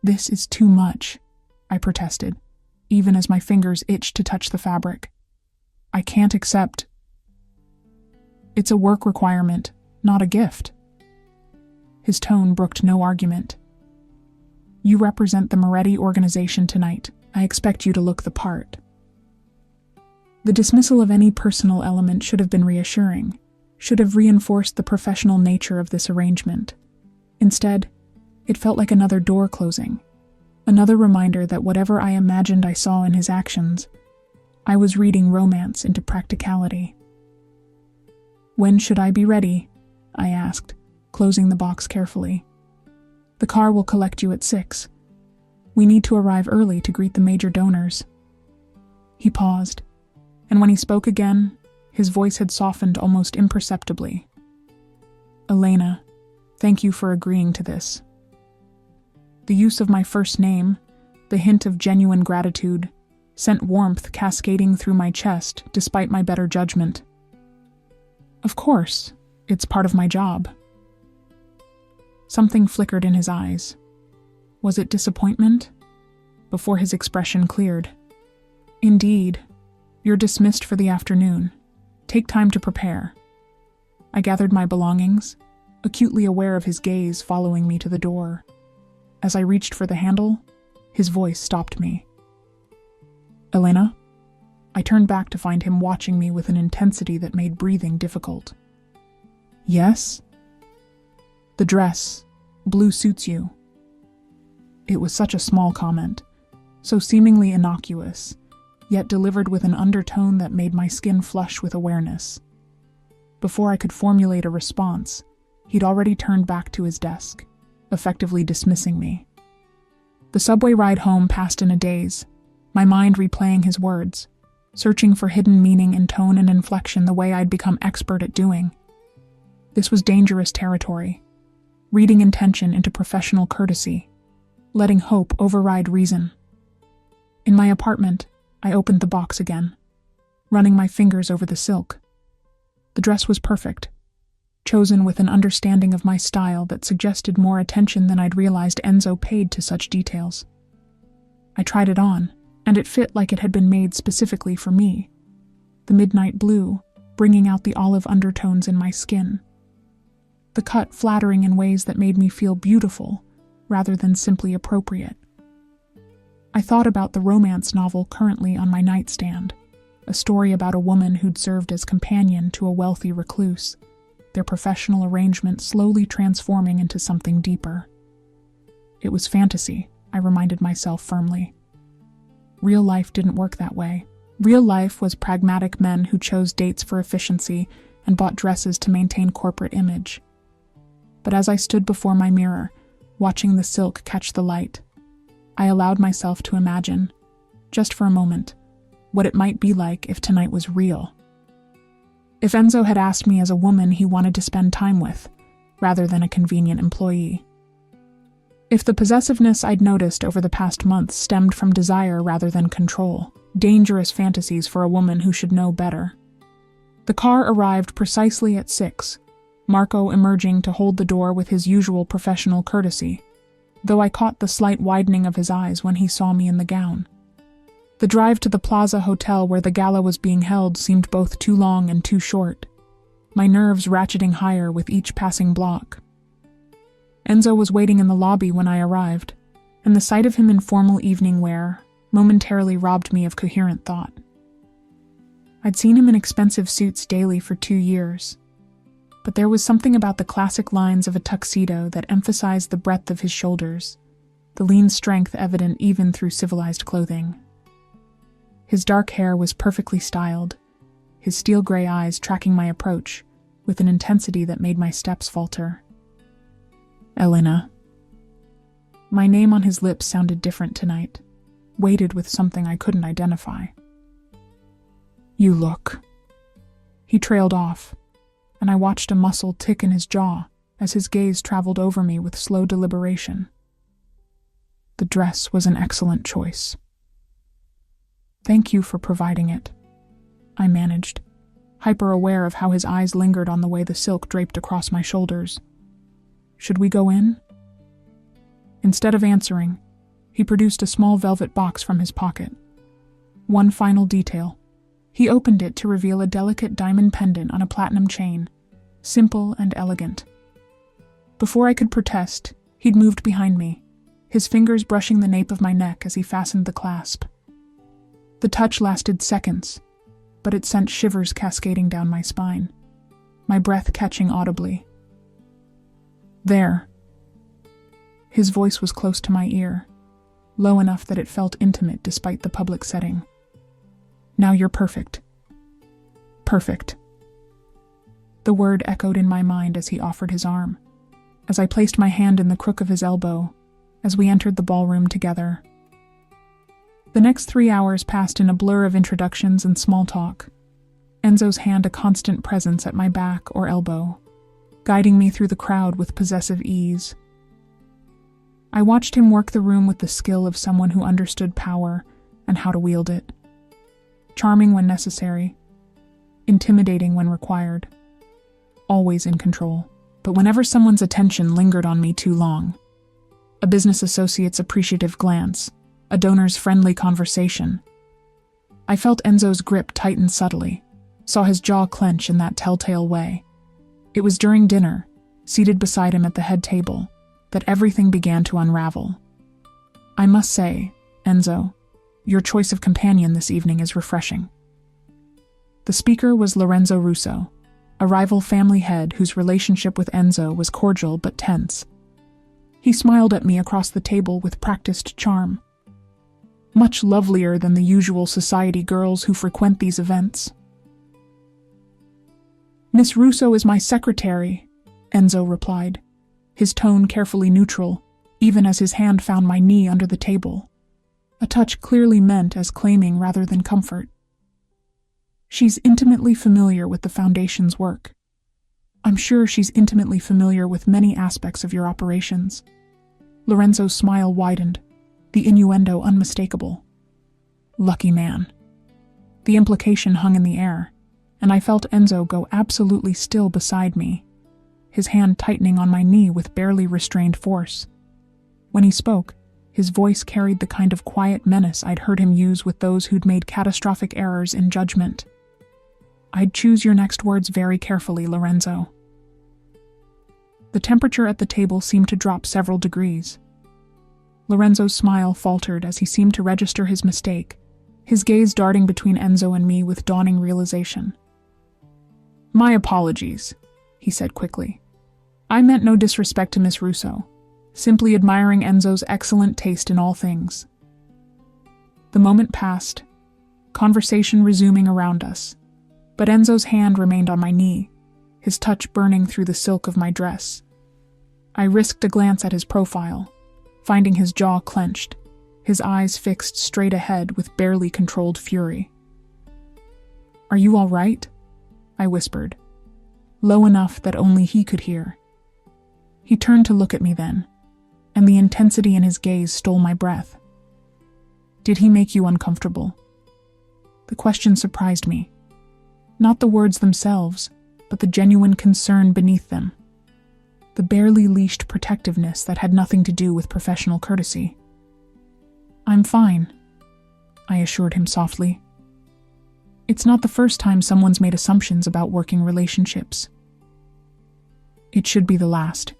"This is too much," I protested, even as my fingers itched to touch the fabric. "I can't accept." "It's a work requirement, not a gift." His tone brooked no argument. "You represent the Moretti organization tonight. I expect you to look the part." The dismissal of any personal element should have been reassuring, should have reinforced the professional nature of this arrangement. Instead, it felt like another door closing, another reminder that whatever I imagined I saw in his actions, I was reading romance into practicality. "When should I be ready?" I asked, closing the box carefully. "The car will collect you at 6. We need to arrive early to greet the major donors." He paused, and when he spoke again, his voice had softened almost imperceptibly. "Elena, thank you for agreeing to this." The use of my first name, the hint of genuine gratitude, sent warmth cascading through my chest despite my better judgment. "Of course, it's part of my job." Something flickered in his eyes. Was it disappointment? Before his expression cleared. "Indeed. You're dismissed for the afternoon. Take time to prepare." I gathered my belongings, acutely aware of his gaze following me to the door. As I reached for the handle, his voice stopped me. "Elena?" I turned back to find him watching me with an intensity that made breathing difficult. "Yes?" "The dress. Blue suits you." It was such a small comment, so seemingly innocuous, yet delivered with an undertone that made my skin flush with awareness. Before I could formulate a response, he'd already turned back to his desk, effectively dismissing me. The subway ride home passed in a daze, my mind replaying his words, searching for hidden meaning in tone and inflection the way I'd become expert at doing. This was dangerous territory, reading intention into professional courtesy, letting hope override reason. In my apartment, I opened the box again, running my fingers over the silk. The dress was perfect, chosen with an understanding of my style that suggested more attention than I'd realized Enzo paid to such details. I tried it on, and it fit like it had been made specifically for me, the midnight blue, bringing out the olive undertones in my skin. The cut flattering in ways that made me feel beautiful, rather than simply appropriate. I thought about the romance novel currently on my nightstand, a story about a woman who'd served as companion to a wealthy recluse, their professional arrangement slowly transforming into something deeper. It was fantasy, I reminded myself firmly. Real life didn't work that way. Real life was pragmatic men who chose dates for efficiency and bought dresses to maintain corporate image. But as I stood before my mirror, watching the silk catch the light, I allowed myself to imagine, just for a moment, what it might be like if tonight was real. If Enzo had asked me as a woman he wanted to spend time with, rather than a convenient employee. If the possessiveness I'd noticed over the past months stemmed from desire rather than control, dangerous fantasies for a woman who should know better. The car arrived precisely at 6, Marco emerging to hold the door with his usual professional courtesy, though I caught the slight widening of his eyes when he saw me in the gown. The drive to the Plaza Hotel where the gala was being held seemed both too long and too short, my nerves ratcheting higher with each passing block. Enzo was waiting in the lobby when I arrived, and the sight of him in formal evening wear momentarily robbed me of coherent thought. I'd seen him in expensive suits daily for 2 years, but there was something about the classic lines of a tuxedo that emphasized the breadth of his shoulders, the lean strength evident even through civilized clothing. His dark hair was perfectly styled, his steel gray eyes tracking my approach with an intensity that made my steps falter. Elena. My name on his lips sounded different tonight, weighted with something I couldn't identify. You look. He trailed off, and I watched a muscle tick in his jaw as his gaze traveled over me with slow deliberation. The dress was an excellent choice. Thank you for providing it, I managed, hyper-aware of how his eyes lingered on the way the silk draped across my shoulders. Should we go in? Instead of answering, he produced a small velvet box from his pocket. One final detail. He opened it to reveal a delicate diamond pendant on a platinum chain, simple and elegant. Before I could protest, he'd moved behind me, his fingers brushing the nape of my neck as he fastened the clasp. The touch lasted seconds, but it sent shivers cascading down my spine, my breath catching audibly. There. His voice was close to my ear, low enough that it felt intimate despite the public setting. Now you're perfect. Perfect. The word echoed in my mind as he offered his arm, as I placed my hand in the crook of his elbow, as we entered the ballroom together. The next 3 hours passed in a blur of introductions and small talk, Enzo's hand a constant presence at my back or elbow, guiding me through the crowd with possessive ease. I watched him work the room with the skill of someone who understood power and how to wield it. Charming when necessary, intimidating when required, always in control. But whenever someone's attention lingered on me too long, a business associate's appreciative glance, a donor's friendly conversation, I felt Enzo's grip tighten subtly, saw his jaw clench in that telltale way. It was during dinner, seated beside him at the head table, that everything began to unravel. I must say, Enzo, your choice of companion this evening is refreshing. The speaker was Lorenzo Russo, a rival family head whose relationship with Enzo was cordial but tense. He smiled at me across the table with practiced charm. Much lovelier than the usual society girls who frequent these events. Miss Russo is my secretary, Enzo replied, his tone carefully neutral, even as his hand found my knee under the table, a touch clearly meant as claiming rather than comfort. She's intimately familiar with the Foundation's work. I'm sure she's intimately familiar with many aspects of your operations. Lorenzo's smile widened, the innuendo unmistakable. Lucky man. The implication hung in the air, and I felt Enzo go absolutely still beside me, his hand tightening on my knee with barely restrained force. When he spoke, his voice carried the kind of quiet menace I'd heard him use with those who'd made catastrophic errors in judgment. I'd choose your next words very carefully, Lorenzo. The temperature at the table seemed to drop several degrees. Lorenzo's smile faltered as he seemed to register his mistake, his gaze darting between Enzo and me with dawning realization. My apologies, he said quickly. I meant no disrespect to Miss Russo, simply admiring Enzo's excellent taste in all things. The moment passed, conversation resuming around us, but Enzo's hand remained on my knee, his touch burning through the silk of my dress. I risked a glance at his profile, finding his jaw clenched, his eyes fixed straight ahead with barely controlled fury. Are you all right? I whispered, low enough that only he could hear. He turned to look at me then, and the intensity in his gaze stole my breath. Did he make you uncomfortable? The question surprised me. Not the words themselves, but the genuine concern beneath them. The barely leashed protectiveness that had nothing to do with professional courtesy. I'm fine, I assured him softly. It's not the first time someone's made assumptions about working relationships. It should be the last.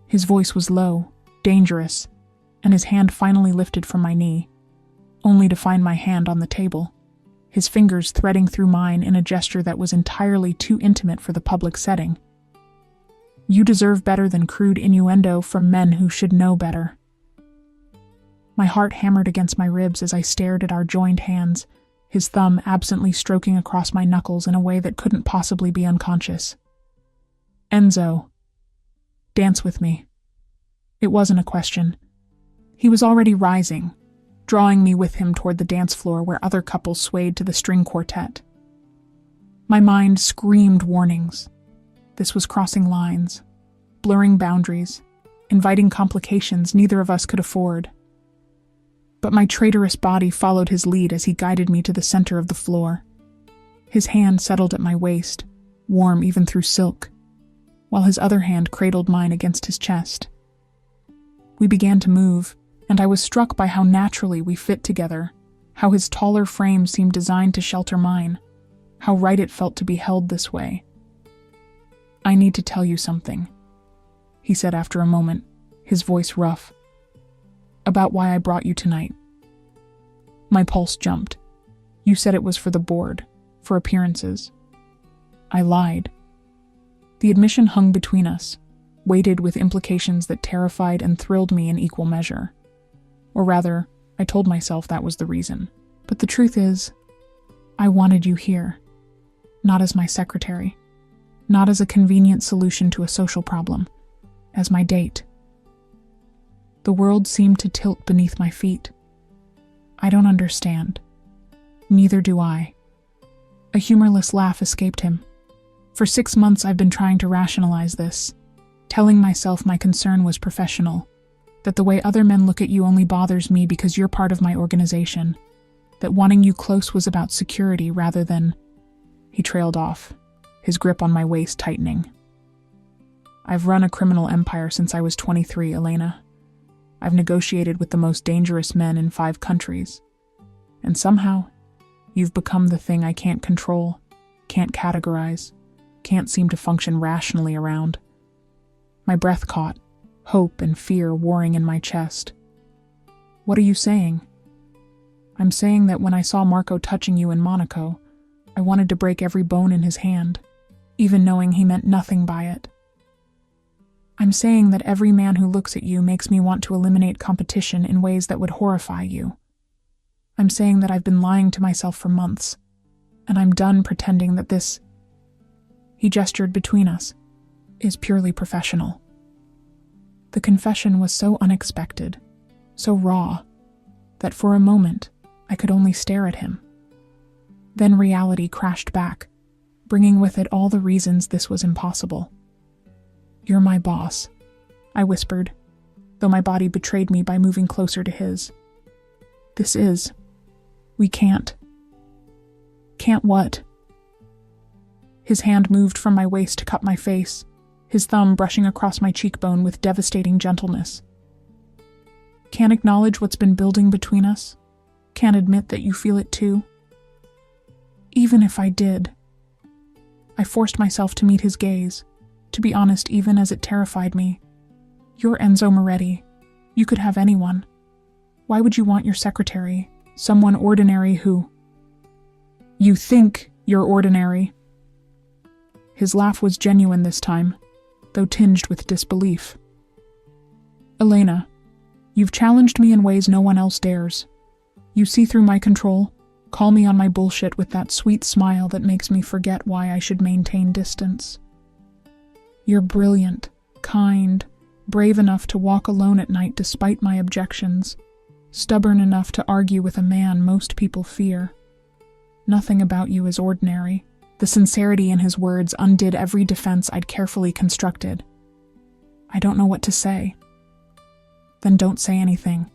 His voice was low, dangerous, and his hand finally lifted from my knee, only to find my hand on the table, his fingers threading through mine in a gesture that was entirely too intimate for the public setting. You deserve better than crude innuendo from men who should know better. My heart hammered against my ribs as I stared at our joined hands, his thumb absently stroking across my knuckles in a way that couldn't possibly be unconscious. Enzo, dance with me. It wasn't a question. He was already rising, drawing me with him toward the dance floor where other couples swayed to the string quartet. My mind screamed warnings. This was crossing lines, blurring boundaries, inviting complications neither of us could afford. But my traitorous body followed his lead as he guided me to the center of the floor. His hand settled at my waist, warm even through silk, while his other hand cradled mine against his chest. We began to move, and I was struck by how naturally we fit together, how his taller frame seemed designed to shelter mine, how right it felt to be held this way. I need to tell you something, he said after a moment, his voice rough. About why I brought you tonight. My pulse jumped. You said it was for the board, for appearances. I lied. The admission hung between us, weighted with implications that terrified and thrilled me in equal measure. Or rather, I told myself that was the reason. But the truth is, I wanted you here, not as my secretary, not as a convenient solution to a social problem, as my date. The world seemed to tilt beneath my feet. I don't understand. Neither do I. A humorless laugh escaped him. For 6 months I've been trying to rationalize this, telling myself my concern was professional, that the way other men look at you only bothers me because you're part of my organization, that wanting you close was about security rather than... He trailed off, his grip on my waist tightening. I've run a criminal empire since I was 23, Elena. I've negotiated with the most dangerous men in 5 countries. And somehow, you've become the thing I can't control, can't categorize, can't seem to function rationally around. My breath caught, hope and fear warring in my chest. What are you saying? I'm saying that when I saw Marco touching you in Monaco, I wanted to break every bone in his hand, even knowing he meant nothing by it. I'm saying that every man who looks at you makes me want to eliminate competition in ways that would horrify you. I'm saying that I've been lying to myself for months, and I'm done pretending that this, he gestured between us, is purely professional. The confession was so unexpected, so raw, that for a moment I could only stare at him. Then reality crashed back, bringing with it all the reasons this was impossible. You're my boss, I whispered, though my body betrayed me by moving closer to his. This is. We can't. Can't what? His hand moved from my waist to cup my face, his thumb brushing across my cheekbone with devastating gentleness. Can't acknowledge what's been building between us? Can't admit that you feel it too? Even if I did. I forced myself to meet his gaze, to be honest even as it terrified me. You're Enzo Moretti. You could have anyone. Why would you want your secretary, someone ordinary who... You think you're ordinary. His laugh was genuine this time, though tinged with disbelief. Elena, you've challenged me in ways no one else dares. You see through my control, call me on my bullshit with that sweet smile that makes me forget why I should maintain distance. You're brilliant, kind, brave enough to walk alone at night despite my objections, stubborn enough to argue with a man most people fear. Nothing about you is ordinary. The sincerity in his words undid every defense I'd carefully constructed. I don't know what to say. Then don't say anything.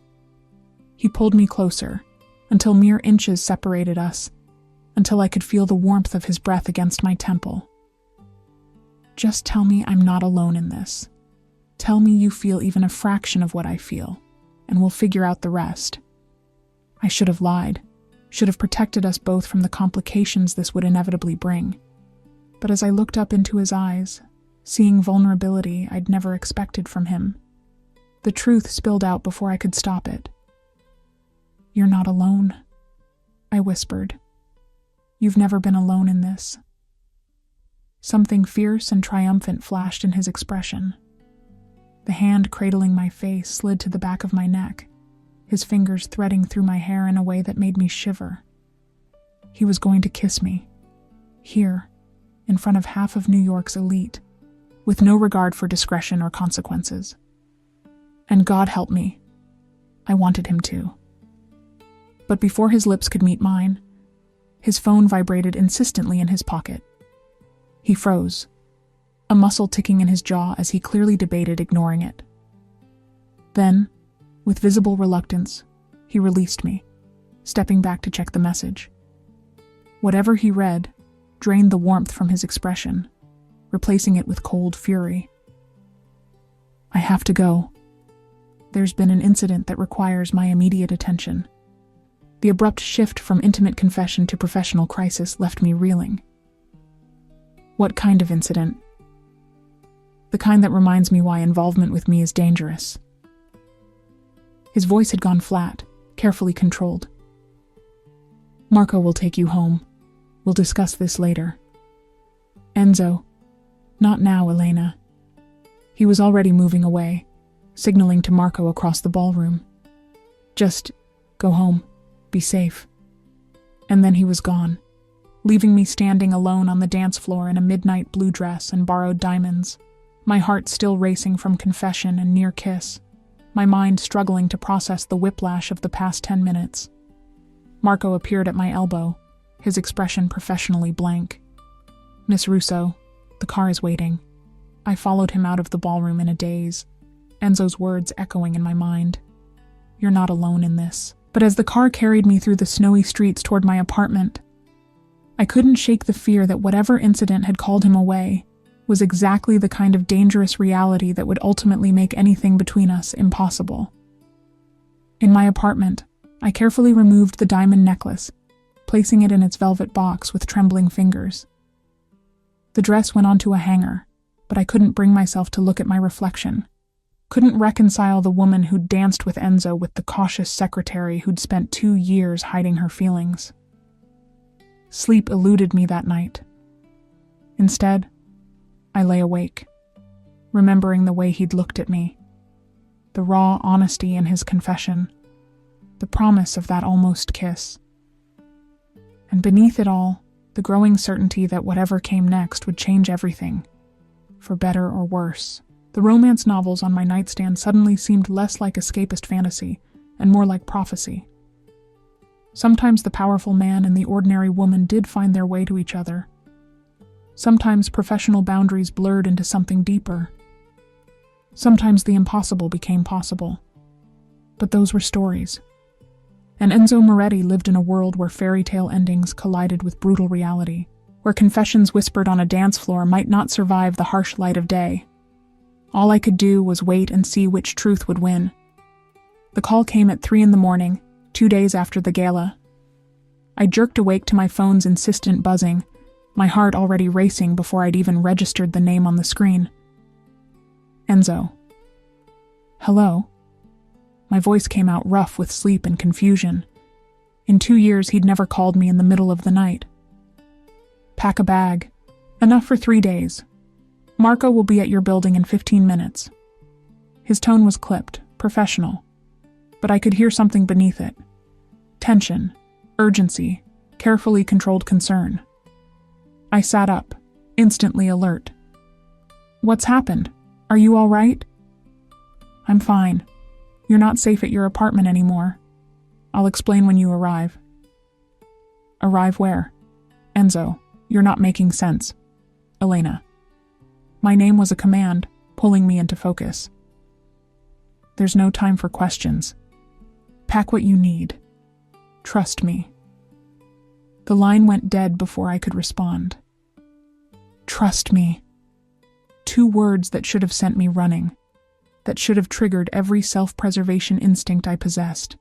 He pulled me closer, until mere inches separated us, until I could feel the warmth of his breath against my temple. Just tell me I'm not alone in this. Tell me you feel even a fraction of what I feel, and we'll figure out the rest. I should have lied, should have protected us both from the complications this would inevitably bring. But as I looked up into his eyes, seeing vulnerability I'd never expected from him, the truth spilled out before I could stop it. You're not alone, I whispered. You've never been alone in this. Something fierce and triumphant flashed in his expression. The hand cradling my face slid to the back of my neck, his fingers threading through my hair in a way that made me shiver. He was going to kiss me. Here, in front of half of New York's elite, with no regard for discretion or consequences. And God help me, I wanted him to. But before his lips could meet mine, his phone vibrated insistently in his pocket. He froze, a muscle ticking in his jaw as he clearly debated ignoring it. Then, with visible reluctance, he released me, stepping back to check the message. Whatever he read drained the warmth from his expression, replacing it with cold fury. I have to go. There's been an incident that requires my immediate attention. The abrupt shift from intimate confession to professional crisis left me reeling. What kind of incident? The kind that reminds me why involvement with me is dangerous. His voice had gone flat, carefully controlled. Marco will take you home. We'll discuss this later. Enzo. Not now, Elena. He was already moving away, signaling to Marco across the ballroom. Just go home. Be safe. And then he was gone, leaving me standing alone on the dance floor in a midnight blue dress and borrowed diamonds, my heart still racing from confession and near kiss, my mind struggling to process the whiplash of the past 10 minutes. Marco appeared at my elbow, his expression professionally blank. Miss Russo, the car is waiting. I followed him out of the ballroom in a daze, Enzo's words echoing in my mind. You're not alone in this. But as the car carried me through the snowy streets toward my apartment, I couldn't shake the fear that whatever incident had called him away was exactly the kind of dangerous reality that would ultimately make anything between us impossible. In my apartment, I carefully removed the diamond necklace, placing it in its velvet box with trembling fingers. The dress went onto a hanger, but I couldn't bring myself to look at my reflection. Couldn't reconcile the woman who'd danced with Enzo with the cautious secretary who'd spent 2 years hiding her feelings. Sleep eluded me that night. Instead, I lay awake, remembering the way he'd looked at me, the raw honesty in his confession, the promise of that almost kiss. And beneath it all, the growing certainty that whatever came next would change everything, for better or worse. The romance novels on my nightstand suddenly seemed less like escapist fantasy and more like prophecy. Sometimes the powerful man and the ordinary woman did find their way to each other. Sometimes professional boundaries blurred into something deeper. Sometimes the impossible became possible. But those were stories. And Enzo Moretti lived in a world where fairy tale endings collided with brutal reality, where confessions whispered on a dance floor might not survive the harsh light of day. All I could do was wait and see which truth would win. The call came at 3 a.m, 2 days after the gala. I jerked awake to my phone's insistent buzzing, my heart already racing before I'd even registered the name on the screen. Enzo. Hello? My voice came out rough with sleep and confusion. In 2 years, he'd never called me in the middle of the night. Pack a bag. Enough for 3 days. Marco will be at your building in 15 minutes. His tone was clipped, professional, but I could hear something beneath it. Tension, urgency, carefully controlled concern. I sat up, instantly alert. What's happened? Are you all right? I'm fine. You're not safe at your apartment anymore. I'll explain when you arrive. Arrive where? Enzo, you're not making sense. Elena. My name was a command, pulling me into focus. There's no time for questions. Pack what you need. Trust me. The line went dead before I could respond. Trust me. 2 words that should have sent me running, that should have triggered every self-preservation instinct I possessed.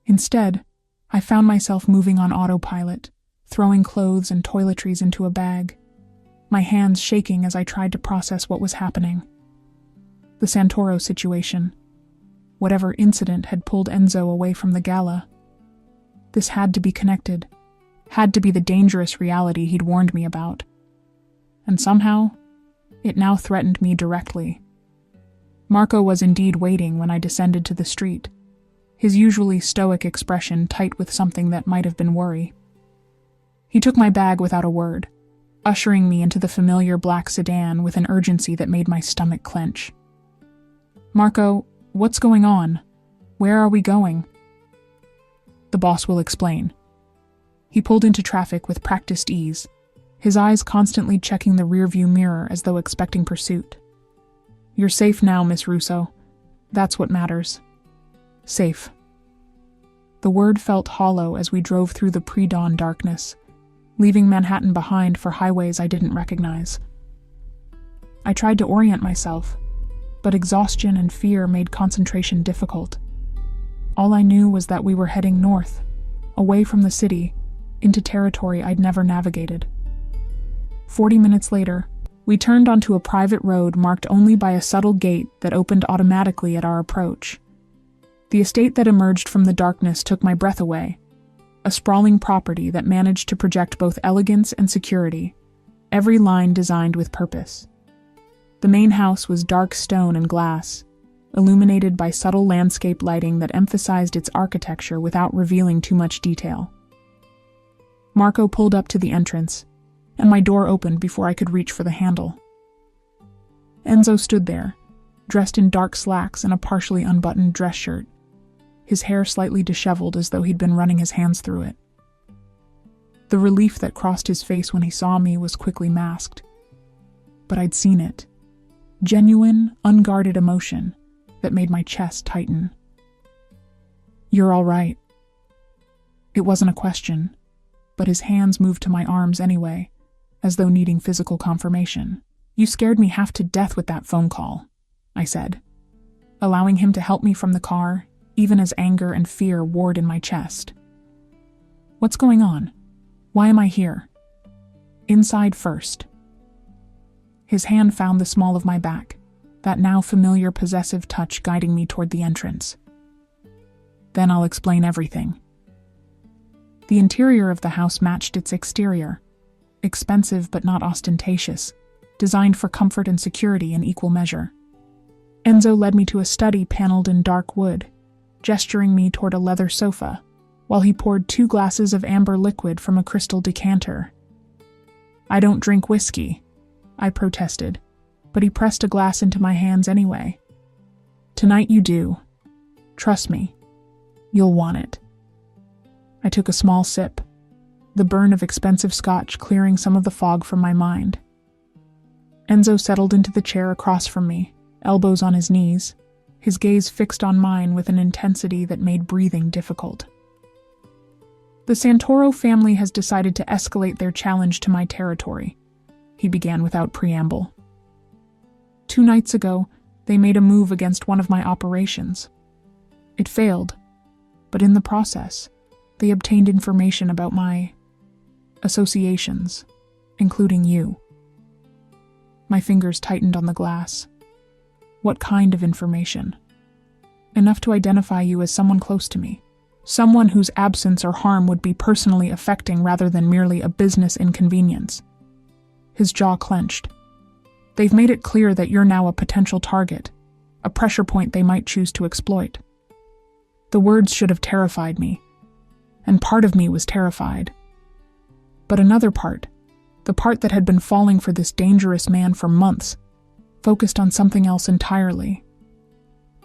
Instead, I found myself moving on autopilot, throwing clothes and toiletries into a bag, my hands shaking as I tried to process what was happening. The Santoro situation. Whatever incident had pulled Enzo away from the gala. This had to be connected, had to be the dangerous reality he'd warned me about. And somehow, it now threatened me directly. Marco was indeed waiting when I descended to the street, his usually stoic expression tight with something that might have been worry. He took my bag without a word, ushering me into the familiar black sedan with an urgency that made my stomach clench. Marco, what's going on? Where are we going? The boss will explain. He pulled into traffic with practiced ease, his eyes constantly checking the rearview mirror as though expecting pursuit. You're safe now, Miss Russo. That's what matters. Safe. The word felt hollow as we drove through the pre-dawn darkness, leaving Manhattan behind for highways I didn't recognize. I tried to orient myself, but exhaustion and fear made concentration difficult. All I knew was that we were heading north, away from the city, into territory I'd never navigated. 40 minutes later, we turned onto a private road marked only by a subtle gate that opened automatically at our approach. The estate that emerged from the darkness took my breath away, a sprawling property that managed to project both elegance and security, every line designed with purpose. The main house was dark stone and glass, illuminated by subtle landscape lighting that emphasized its architecture without revealing too much detail. Marco pulled up to the entrance, and my door opened before I could reach for the handle. Enzo stood there, dressed in dark slacks and a partially unbuttoned dress shirt, his hair slightly disheveled as though he'd been running his hands through it. The relief that crossed his face when he saw me was quickly masked. But I'd seen it. Genuine, unguarded emotion that made my chest tighten. You're all right. It wasn't a question, but his hands moved to my arms anyway, as though needing physical confirmation. You scared me half to death with that phone call, I said, allowing him to help me from the car, even as anger and fear warred in my chest. What's going on? Why am I here? Inside first. His hand found the small of my back, that now familiar possessive touch guiding me toward the entrance. Then I'll explain everything. The interior of the house matched its exterior, expensive but not ostentatious, designed for comfort and security in equal measure. Enzo led me to a study paneled in dark wood, gesturing me toward a leather sofa, while he poured 2 glasses of amber liquid from a crystal decanter. I don't drink whiskey, I protested, but he pressed a glass into my hands anyway. Tonight you do. Trust me. You'll want it. I took a small sip, the burn of expensive scotch clearing some of the fog from my mind. Enzo settled into the chair across from me, elbows on his knees, his gaze fixed on mine with an intensity that made breathing difficult. The Santoro family has decided to escalate their challenge to my territory, he began without preamble. 2 nights ago, they made a move against one of my operations. It failed, but in the process, They obtained information about my associations, including you. My fingers tightened on the glass. What kind of information? Enough to identify you as someone close to me. Someone whose absence or harm would be personally affecting rather than merely a business inconvenience. His jaw clenched. They've made it clear that you're now a potential target, a pressure point they might choose to exploit. The words should have terrified me, and part of me was terrified. But another part, the part that had been falling for this dangerous man for months, focused on something else entirely.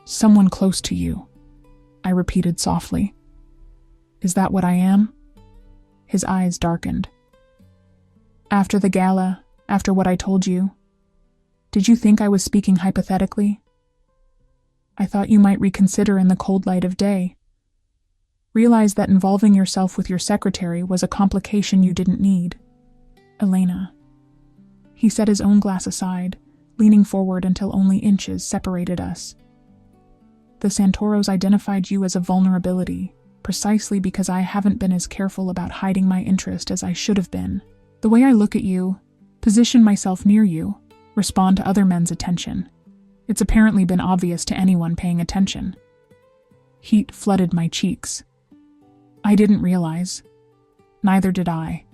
Someone close to you, I repeated softly. Is that what I am? His eyes darkened. After the gala, after what I told you, did you think I was speaking hypothetically? I thought you might reconsider in the cold light of day. Realize that involving yourself with your secretary was a complication you didn't need. Elena. He set his own glass aside, leaning forward until only inches separated us. The Santoros identified you as a vulnerability, precisely because I haven't been as careful about hiding my interest as I should have been. The way I look at you, position myself near you, respond to other men's attention. It's apparently been obvious to anyone paying attention. Heat flooded my cheeks. I didn't realize. Neither did I.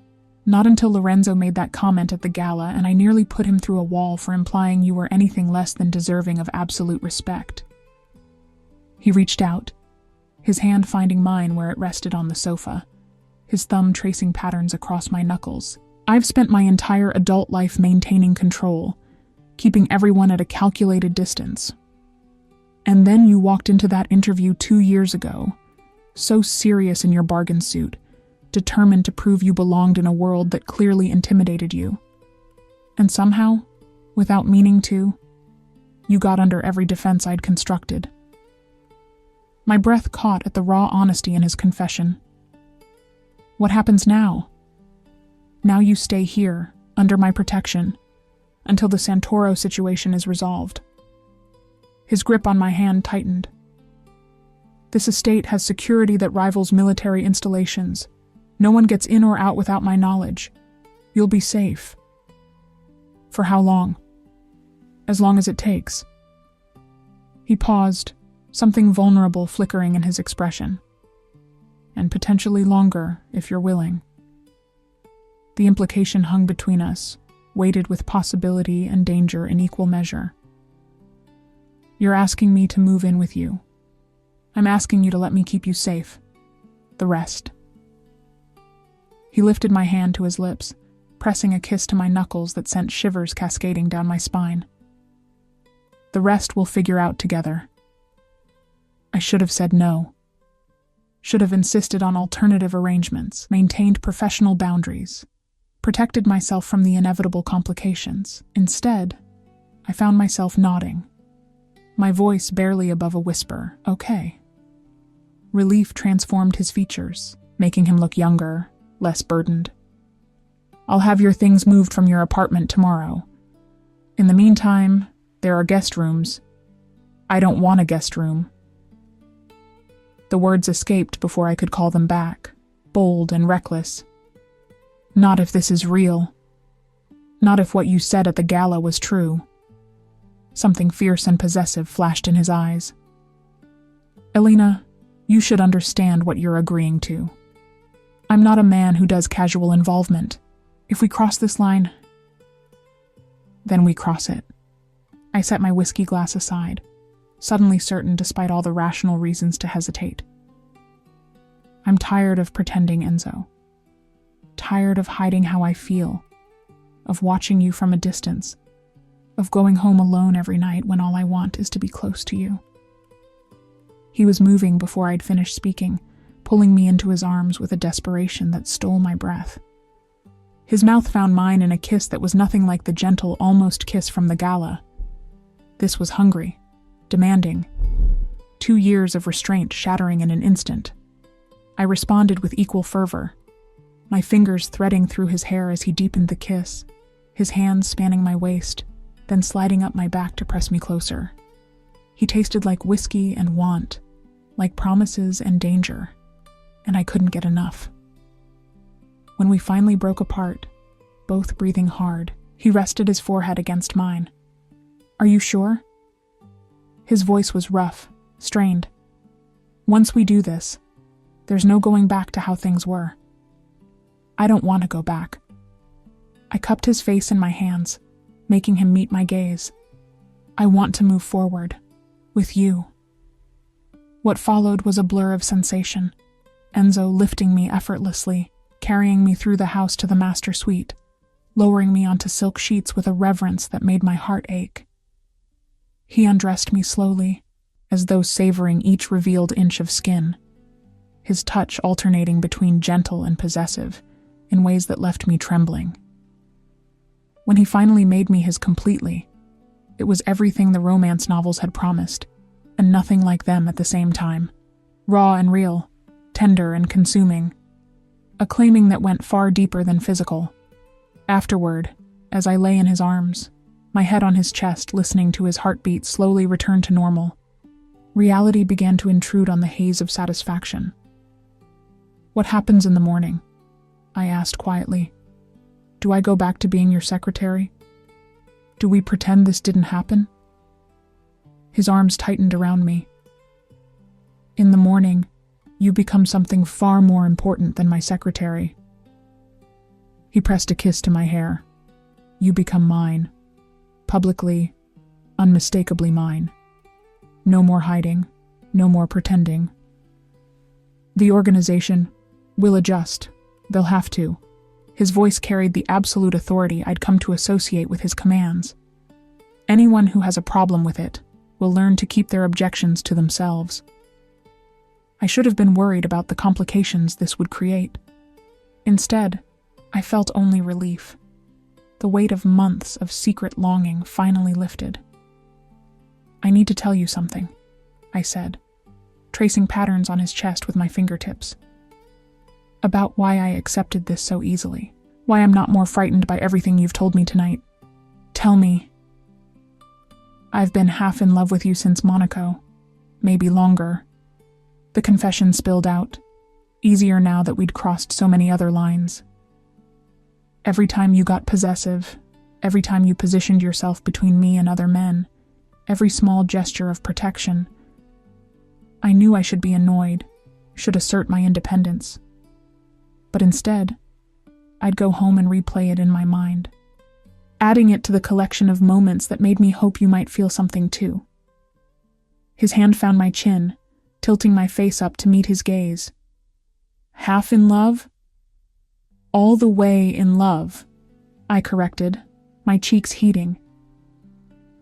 Not until Lorenzo made that comment at the gala, and I nearly put him through a wall for implying you were anything less than deserving of absolute respect. He reached out, his hand finding mine where it rested on the sofa, his thumb tracing patterns across my knuckles. I've spent my entire adult life maintaining control, keeping everyone at a calculated distance. And then you walked into that interview 2 years ago, so serious in your bargain suit, determined to prove you belonged in a world that clearly intimidated you. And somehow, without meaning to, you got under every defense I'd constructed. My breath caught at the raw honesty in his confession. What happens now? Now you stay here, under my protection, until the Santoro situation is resolved. His grip on my hand tightened. This estate has security that rivals military installations. No one gets in or out without my knowledge. You'll be safe. For how long? As long as it takes. He paused, something vulnerable flickering in his expression. And potentially longer, if you're willing. The implication hung between us, weighted with possibility and danger in equal measure. You're asking me to move in with you. I'm asking you to let me keep you safe. The rest. He lifted my hand to his lips, pressing a kiss to my knuckles that sent shivers cascading down my spine. The rest we'll figure out together. I should have said no. Should have insisted on alternative arrangements, maintained professional boundaries, protected myself from the inevitable complications. Instead, I found myself nodding, my voice barely above a whisper, okay. Relief transformed his features, making him look younger, less burdened. I'll have your things moved from your apartment tomorrow. In the meantime, there are guest rooms. I don't want a guest room. The words escaped before I could call them back, bold and reckless. Not if this is real. Not if what you said at the gala was true. Something fierce and possessive flashed in his eyes. Elena, you should understand what you're agreeing to. I'm not a man who does casual involvement. If we cross this line, then we cross it. I set my whiskey glass aside, suddenly certain despite all the rational reasons to hesitate. I'm tired of pretending, Enzo. Tired of hiding how I feel, of watching you from a distance, of going home alone every night when all I want is to be close to you. He was moving before I'd finished speaking, pulling me into his arms with a desperation that stole my breath. His mouth found mine in a kiss that was nothing like the gentle, almost kiss from the gala. This was hungry, demanding. 2 years of restraint shattering in an instant. I responded with equal fervor, my fingers threading through his hair as he deepened the kiss, his hands spanning my waist, then sliding up my back to press me closer. He tasted like whiskey and want, like promises and danger. and I couldn't get enough. When we finally broke apart, both breathing hard, he rested his forehead against mine. "Are you sure?" His voice was rough, strained. "Once we do this, there's no going back to how things were." "I don't want to go back." I cupped his face in my hands, making him meet my gaze. "I want to move forward. With you." What followed was a blur of sensation. Enzo lifting me effortlessly, carrying me through the house to the master suite, lowering me onto silk sheets with a reverence that made my heart ache. He undressed me slowly, as though savoring each revealed inch of skin, his touch alternating between gentle and possessive in ways that left me trembling. When he finally made me his completely, it was everything the romance novels had promised, and nothing like them at the same time. Raw and real, tender and consuming. A claiming that went far deeper than physical. Afterward, as I lay in his arms, my head on his chest listening to his heartbeat slowly return to normal, reality began to intrude on the haze of satisfaction. "What happens in the morning?" I asked quietly. "Do I go back to being your secretary? Do we pretend this didn't happen?" His arms tightened around me. "In the morning, you become something far more important than my secretary." He pressed a kiss to my hair. "You become mine. Publicly, unmistakably mine. No more hiding, no more pretending. The organization will adjust. They'll have to." His voice carried the absolute authority I'd come to associate with his commands. "Anyone who has a problem with it will learn to keep their objections to themselves." I should have been worried about the complications this would create. Instead, I felt only relief. The weight of months of secret longing finally lifted. "I need to tell you something," I said, tracing patterns on his chest with my fingertips. "About why I accepted this so easily. Why I'm not more frightened by everything you've told me tonight. Tell me." "I've been half in love with you since Monaco. Maybe longer." The confession spilled out, easier now that we'd crossed so many other lines. "Every time you got possessive, every time you positioned yourself between me and other men, every small gesture of protection, I knew I should be annoyed, should assert my independence. But instead, I'd go home and replay it in my mind, adding it to the collection of moments that made me hope you might feel something too." His hand found my chin, tilting my face up to meet his gaze. "Half in love?" "All the way in love," I corrected, my cheeks heating.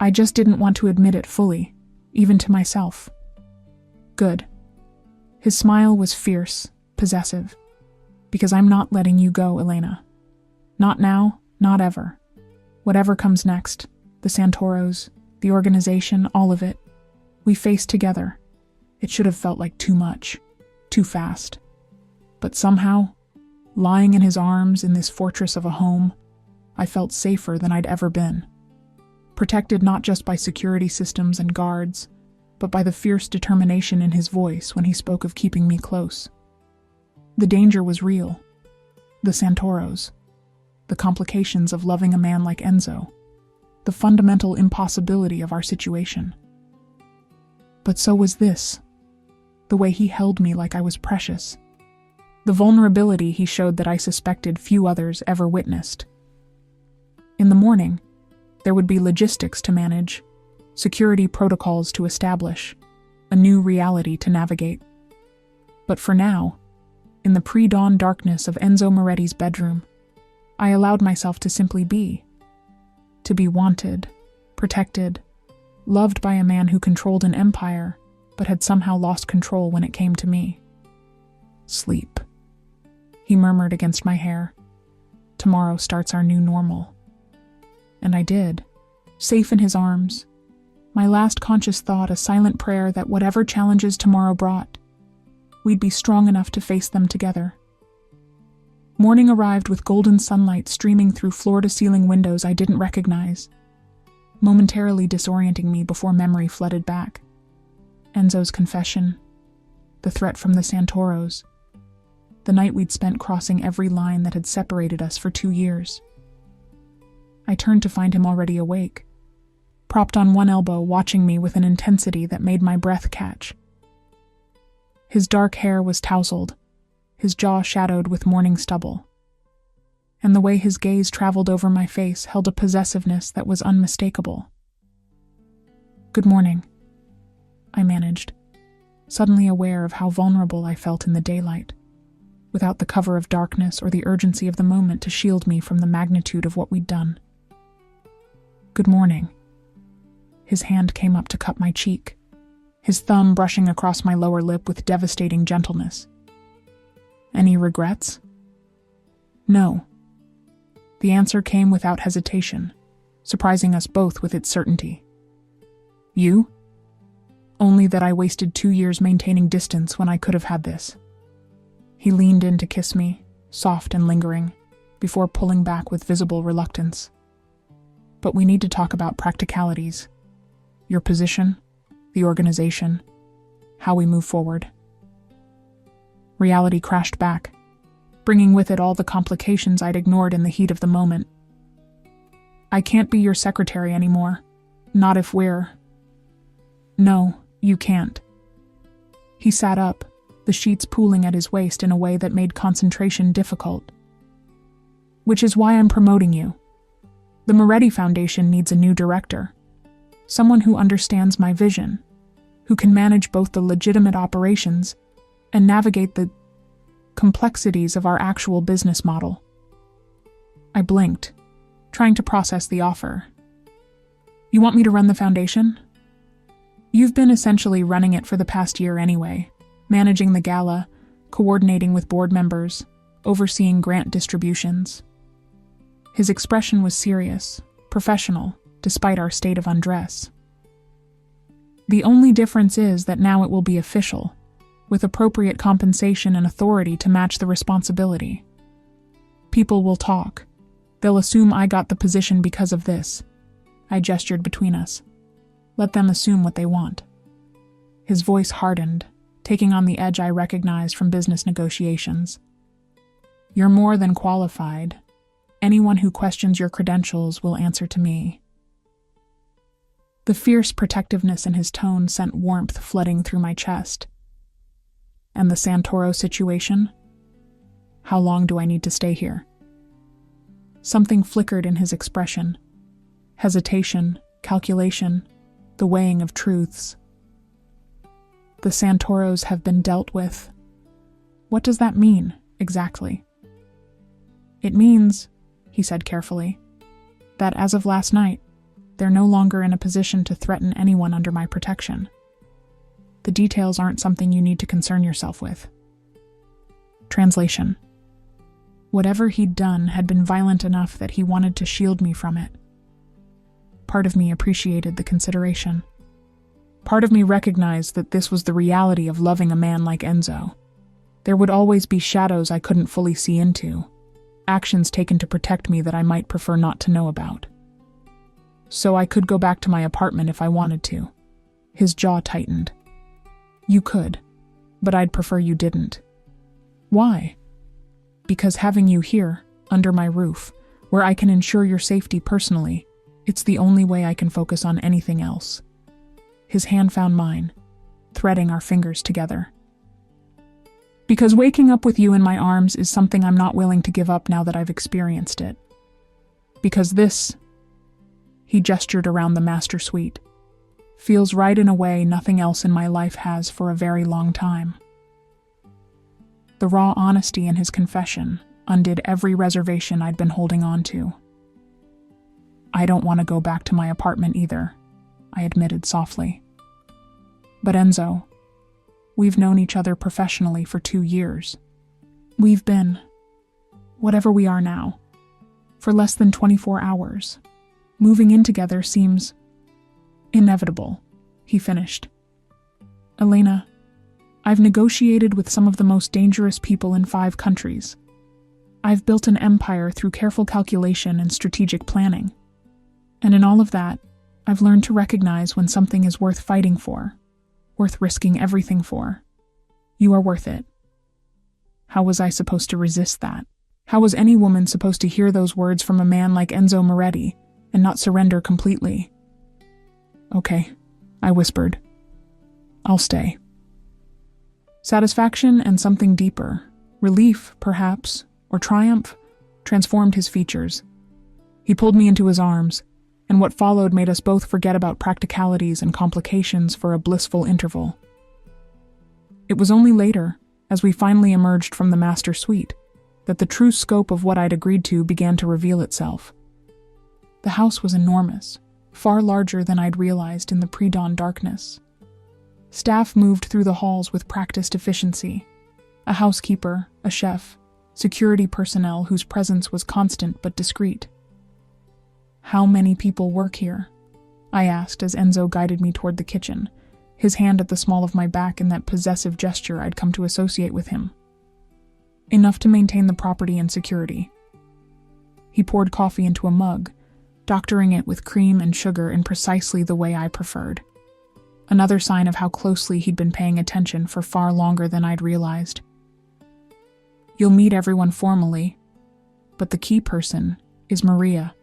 I just didn't want to admit it fully, even to myself. "Good." His smile was fierce, possessive. "Because I'm not letting you go, Elena. Not now, not ever. Whatever comes next, the Santoros, the organization, all of it, we face together. It should have felt like too much, too fast. But somehow, lying in his arms in this fortress of a home, I felt safer than I'd ever been. Protected not just by security systems and guards, but by the fierce determination in his voice when he spoke of keeping me close. The danger was real. The Santoros. The complications of loving a man like Enzo. The fundamental impossibility of our situation. But so was this. The way he held me like I was precious. The vulnerability he showed that I suspected few others ever witnessed. In the morning, there would be logistics to manage, security protocols to establish, a new reality to navigate. But for now, in the pre-dawn darkness of Enzo Moretti's bedroom, I allowed myself to simply be. To be wanted, protected, loved by a man who controlled an empire, but had somehow lost control when it came to me. "Sleep," he murmured against my hair. "Tomorrow starts our new normal." And I did, safe in his arms. My last conscious thought a silent prayer that whatever challenges tomorrow brought, we'd be strong enough to face them together. Morning arrived with golden sunlight streaming through floor-to-ceiling windows I didn't recognize, momentarily disorienting me before memory flooded back. Enzo's confession, the threat from the Santoros, the night we'd spent crossing every line that had separated us for 2 years. I turned to find him already awake, propped on one elbow, watching me with an intensity that made my breath catch. His dark hair was tousled, his jaw shadowed with morning stubble, and the way his gaze traveled over my face held a possessiveness that was unmistakable. "Good morning," I managed, suddenly aware of how vulnerable I felt in the daylight, without the cover of darkness or the urgency of the moment to shield me from the magnitude of what we'd done. "Good morning." His hand came up to cup my cheek, his thumb brushing across my lower lip with devastating gentleness. "Any regrets?" "No." The answer came without hesitation, surprising us both with its certainty. "You?" "Only that I wasted 2 years maintaining distance when I could have had this." He leaned in to kiss me, soft and lingering, before pulling back with visible reluctance. "But we need to talk about practicalities. Your position, the organization, how we move forward." Reality crashed back, bringing with it all the complications I'd ignored in the heat of the moment. "I can't be your secretary anymore. Not if we're—" "No, you can't." He sat up, the sheets pooling at his waist in a way that made concentration difficult. "Which is why I'm promoting you. The Moretti Foundation needs a new director. Someone who understands my vision, who can manage both the legitimate operations and navigate the complexities of our actual business model." I blinked, trying to process the offer. "You want me to run the foundation?" "You've been essentially running it for the past year anyway, managing the gala, coordinating with board members, overseeing grant distributions." His expression was serious, professional, despite our state of undress. "The only difference is that now it will be official, with appropriate compensation and authority to match the responsibility. People will talk. They'll assume I got the position because of this." I gestured between us. "Let them assume what they want." His voice hardened, taking on the edge I recognized from business negotiations. "You're more than qualified. Anyone who questions your credentials will answer to me." The fierce protectiveness in his tone sent warmth flooding through my chest. "And the Santoro situation? How long do I need to stay here?" Something flickered in his expression. Hesitation, calculation, the weighing of truths. "The Santoros have been dealt with." What does that mean, exactly? "It means," he said carefully, "that as of last night, they're no longer in a position to threaten anyone under my protection. The details aren't something you need to concern yourself with." Translation. Whatever he'd done had been violent enough that he wanted to shield me from it. Part of me appreciated the consideration. Part of me recognized that this was the reality of loving a man like Enzo. There would always be shadows I couldn't fully see into, actions taken to protect me that I might prefer not to know about. So I could go back to my apartment if I wanted to. His jaw tightened. "You could, but I'd prefer you didn't." "Why?" "Because having you here, under my roof, where I can ensure your safety personally, it's the only way I can focus on anything else." His hand found mine, threading our fingers together. "Because waking up with you in my arms is something I'm not willing to give up now that I've experienced it. Because this," he gestured around the master suite, "feels right in a way nothing else in my life has for a very long time." The raw honesty in his confession undid every reservation I'd been holding on to. "I don't want to go back to my apartment either," I admitted softly. "But Enzo, we've known each other professionally for 2 years. We've been, whatever we are now, for less than 24 hours. Moving in together seems inevitable," he finished. "Elena, I've negotiated with some of the most dangerous people in 5 countries. I've built an empire through careful calculation and strategic planning. And in all of that, I've learned to recognize when something is worth fighting for, worth risking everything for. You are worth it." How was I supposed to resist that? How was any woman supposed to hear those words from a man like Enzo Moretti and not surrender completely? "Okay," I whispered. "I'll stay." Satisfaction and something deeper, relief, perhaps, or triumph, transformed his features. He pulled me into his arms, and what followed made us both forget about practicalities and complications for a blissful interval. It was only later, as we finally emerged from the master suite, that the true scope of what I'd agreed to began to reveal itself. The house was enormous, far larger than I'd realized in the pre-dawn darkness. Staff moved through the halls with practiced efficiency. A housekeeper, a chef, security personnel whose presence was constant but discreet. "How many people work here?" I asked as Enzo guided me toward the kitchen, his hand at the small of my back in that possessive gesture I'd come to associate with him. "Enough to maintain the property and security." He poured coffee into a mug, doctoring it with cream and sugar in precisely the way I preferred. Another sign of how closely he'd been paying attention for far longer than I'd realized. "You'll meet everyone formally, but the key person is Maria,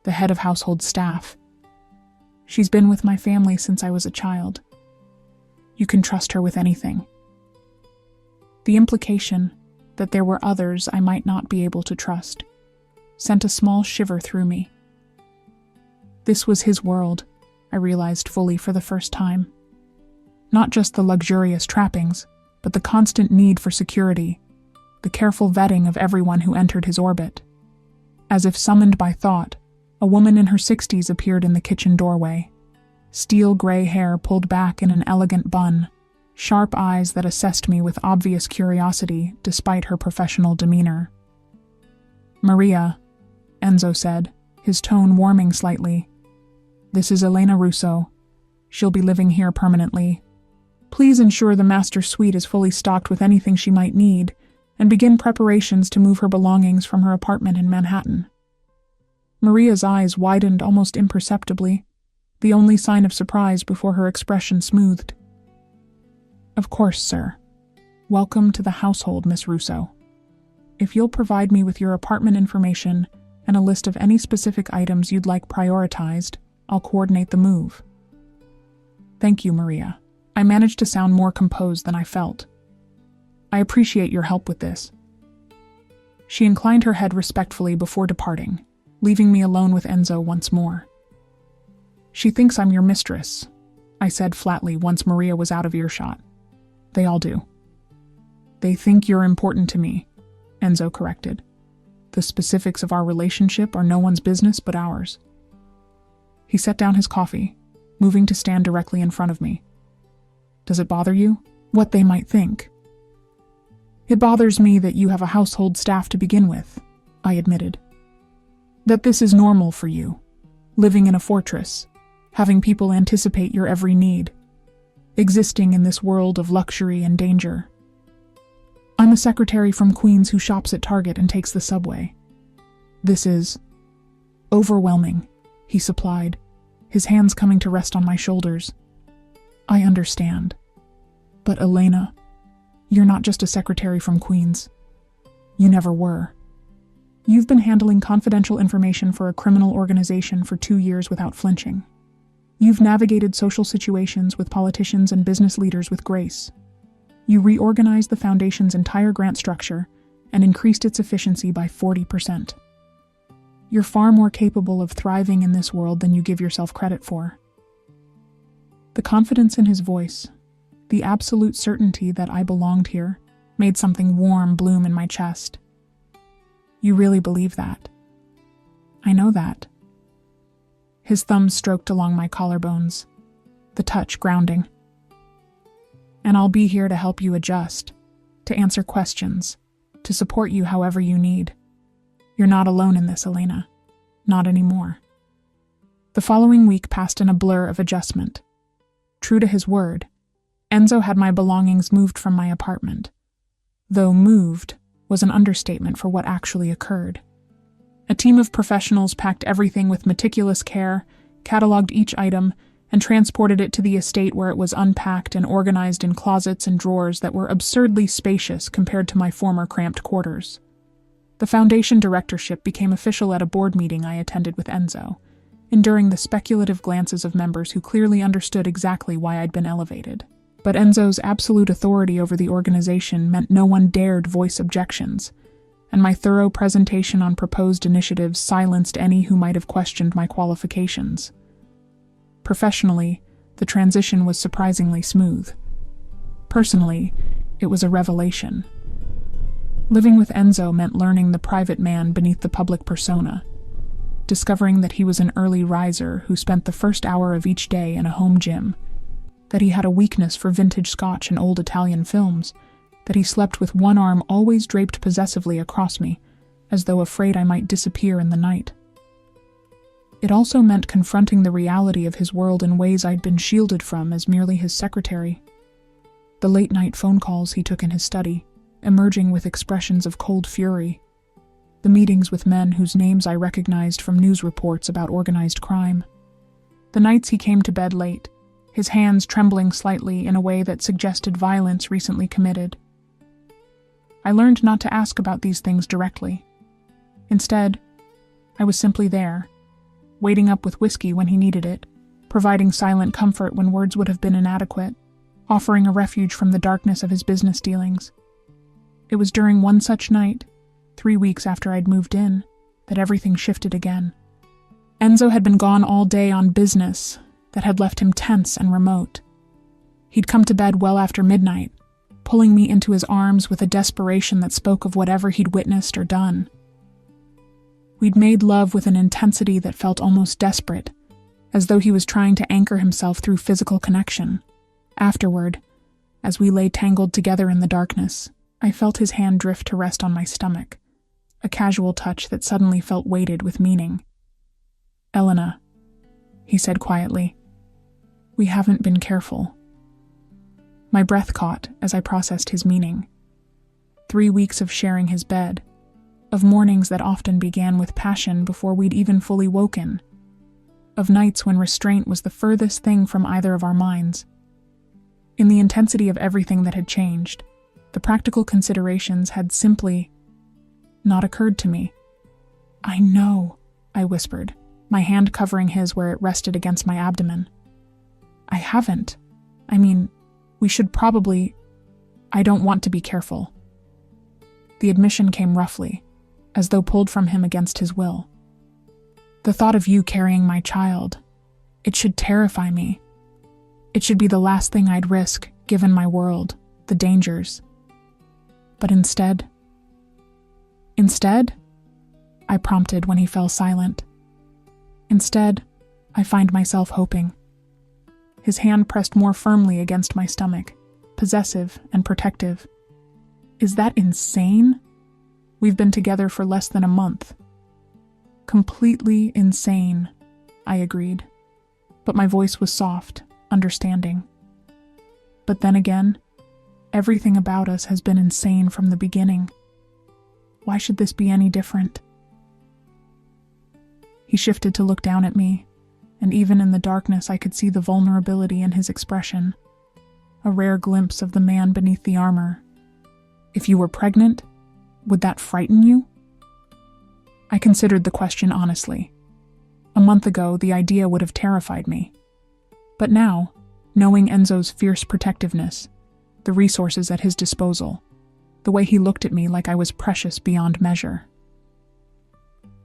the head of household staff. She's been with my family since I was a child. You can trust her with anything." The implication that there were others I might not be able to trust sent a small shiver through me. This was his world, I realized fully for the first time. Not just the luxurious trappings, but the constant need for security, the careful vetting of everyone who entered his orbit. As if summoned by thought, a woman in her 60s appeared in the kitchen doorway. Steel gray hair pulled back in an elegant bun, sharp eyes that assessed me with obvious curiosity despite her professional demeanor. "Maria," Enzo said, his tone warming slightly. "This is Elena Russo. She'll be living here permanently. Please ensure the master suite is fully stocked with anything she might need, and begin preparations to move her belongings from her apartment in Manhattan." Maria's eyes widened almost imperceptibly, the only sign of surprise before her expression smoothed. "Of course, sir. Welcome to the household, Miss Russo. If you'll provide me with your apartment information and a list of any specific items you'd like prioritized, I'll coordinate the move." "Thank you, Maria." I managed to sound more composed than I felt. "I appreciate your help with this." She inclined her head respectfully before departing, leaving me alone with Enzo once more. "She thinks I'm your mistress," I said flatly once Maria was out of earshot. "They all do." "They think you're important to me," Enzo corrected. "The specifics of our relationship are no one's business but ours." He set down his coffee, moving to stand directly in front of me. "Does it bother you? What they might think?" "It bothers me that you have a household staff to begin with," I admitted. "That this is normal for you, living in a fortress, having people anticipate your every need, existing in this world of luxury and danger. I'm a secretary from Queens who shops at Target and takes the subway. This is overwhelming," he supplied, his hands coming to rest on my shoulders. "I understand. But Elena, you're not just a secretary from Queens. You never were. You've been handling confidential information for a criminal organization for 2 years without flinching. You've navigated social situations with politicians and business leaders with grace. You reorganized the foundation's entire grant structure and increased its efficiency by 40%. You're far more capable of thriving in this world than you give yourself credit for." The confidence in his voice, the absolute certainty that I belonged here, made something warm bloom in my chest. "You really believe that?" "I know that." His thumbs stroked along my collarbones, the touch grounding. "And I'll be here to help you adjust, to answer questions, to support you however you need. You're not alone in this, Elena. Not anymore." The following week passed in a blur of adjustment. True to his word, Enzo had my belongings moved from my apartment, though moved was an understatement for what actually occurred. A team of professionals packed everything with meticulous care, cataloged each item, and transported it to the estate where it was unpacked and organized in closets and drawers that were absurdly spacious compared to my former cramped quarters. The foundation directorship became official at a board meeting I attended with Enzo, enduring the speculative glances of members who clearly understood exactly why I'd been elevated. But Enzo's absolute authority over the organization meant no one dared voice objections, and my thorough presentation on proposed initiatives silenced any who might have questioned my qualifications. Professionally, the transition was surprisingly smooth. Personally, it was a revelation. Living with Enzo meant learning the private man beneath the public persona, discovering that he was an early riser who spent the first hour of each day in a home gym, that he had a weakness for vintage Scotch and old Italian films, that he slept with one arm always draped possessively across me, as though afraid I might disappear in the night. It also meant confronting the reality of his world in ways I'd been shielded from as merely his secretary. The late-night phone calls he took in his study, emerging with expressions of cold fury. The meetings with men whose names I recognized from news reports about organized crime. The nights he came to bed late, his hands trembling slightly in a way that suggested violence recently committed. I learned not to ask about these things directly. Instead, I was simply there, waiting up with whiskey when he needed it, providing silent comfort when words would have been inadequate, offering a refuge from the darkness of his business dealings. It was during one such night, 3 weeks after I'd moved in, that everything shifted again. Enzo had been gone all day on business that had left him tense and remote. He'd come to bed well after midnight, pulling me into his arms with a desperation that spoke of whatever he'd witnessed or done. We'd made love with an intensity that felt almost desperate, as though he was trying to anchor himself through physical connection. Afterward, as we lay tangled together in the darkness, I felt his hand drift to rest on my stomach, a casual touch that suddenly felt weighted with meaning. "Elena," he said quietly, "we haven't been careful." My breath caught as I processed his meaning. 3 weeks of sharing his bed, of mornings that often began with passion before we'd even fully woken, of nights when restraint was the furthest thing from either of our minds. In the intensity of everything that had changed, the practical considerations had simply not occurred to me. "I know," I whispered, my hand covering his where it rested against my abdomen. "I haven't. I mean, we should probably... I don't want to be careful." The admission came roughly, as though pulled from him against his will. "The thought of you carrying my child, it should terrify me. It should be the last thing I'd risk, given my world, the dangers. But instead, I prompted when he fell silent. Instead, I find myself hoping." His hand pressed more firmly against my stomach, possessive and protective. "Is that insane? We've been together for less than a month." "Completely insane," I agreed, but my voice was soft, understanding. "But then again, everything about us has been insane from the beginning. Why should this be any different?" He shifted to look down at me, and even in the darkness I could see the vulnerability in his expression, a rare glimpse of the man beneath the armor. "If you were pregnant, would that frighten you?" I considered the question honestly. A month ago, the idea would have terrified me. But now, knowing Enzo's fierce protectiveness, the resources at his disposal, the way he looked at me like I was precious beyond measure.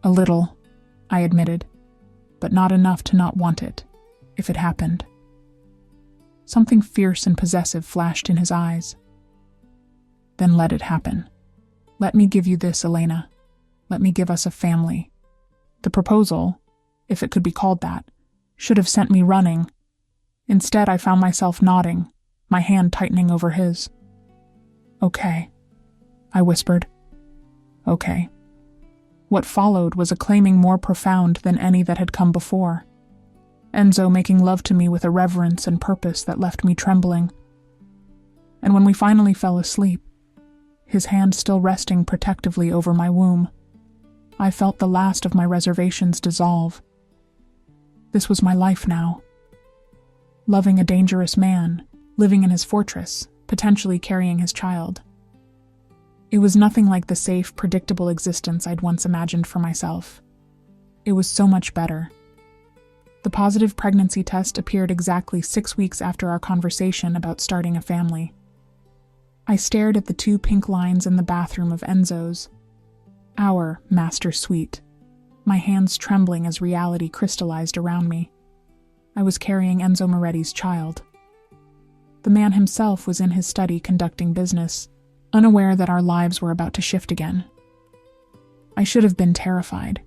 "A little," I admitted, "but not enough to not want it, if it happened." Something fierce and possessive flashed in his eyes. "Then let it happen. Let me give you this, Elena. Let me give us a family." The proposal, if it could be called that, should have sent me running. Instead, I found myself nodding, my hand tightening over his. "Okay," I whispered. "Okay." What followed was a claiming more profound than any that had come before. Enzo making love to me with a reverence and purpose that left me trembling. And when we finally fell asleep, his hand still resting protectively over my womb, I felt the last of my reservations dissolve. This was my life now, loving a dangerous man, living in his fortress, potentially carrying his child. It was nothing like the safe, predictable existence I'd once imagined for myself. It was so much better. The positive pregnancy test appeared exactly 6 weeks after our conversation about starting a family. I stared at the 2 pink lines in the bathroom of Enzo's, our master suite, my hands trembling as reality crystallized around me. I was carrying Enzo Moretti's child. The man himself was in his study conducting business, unaware that our lives were about to shift again. I should have been terrified.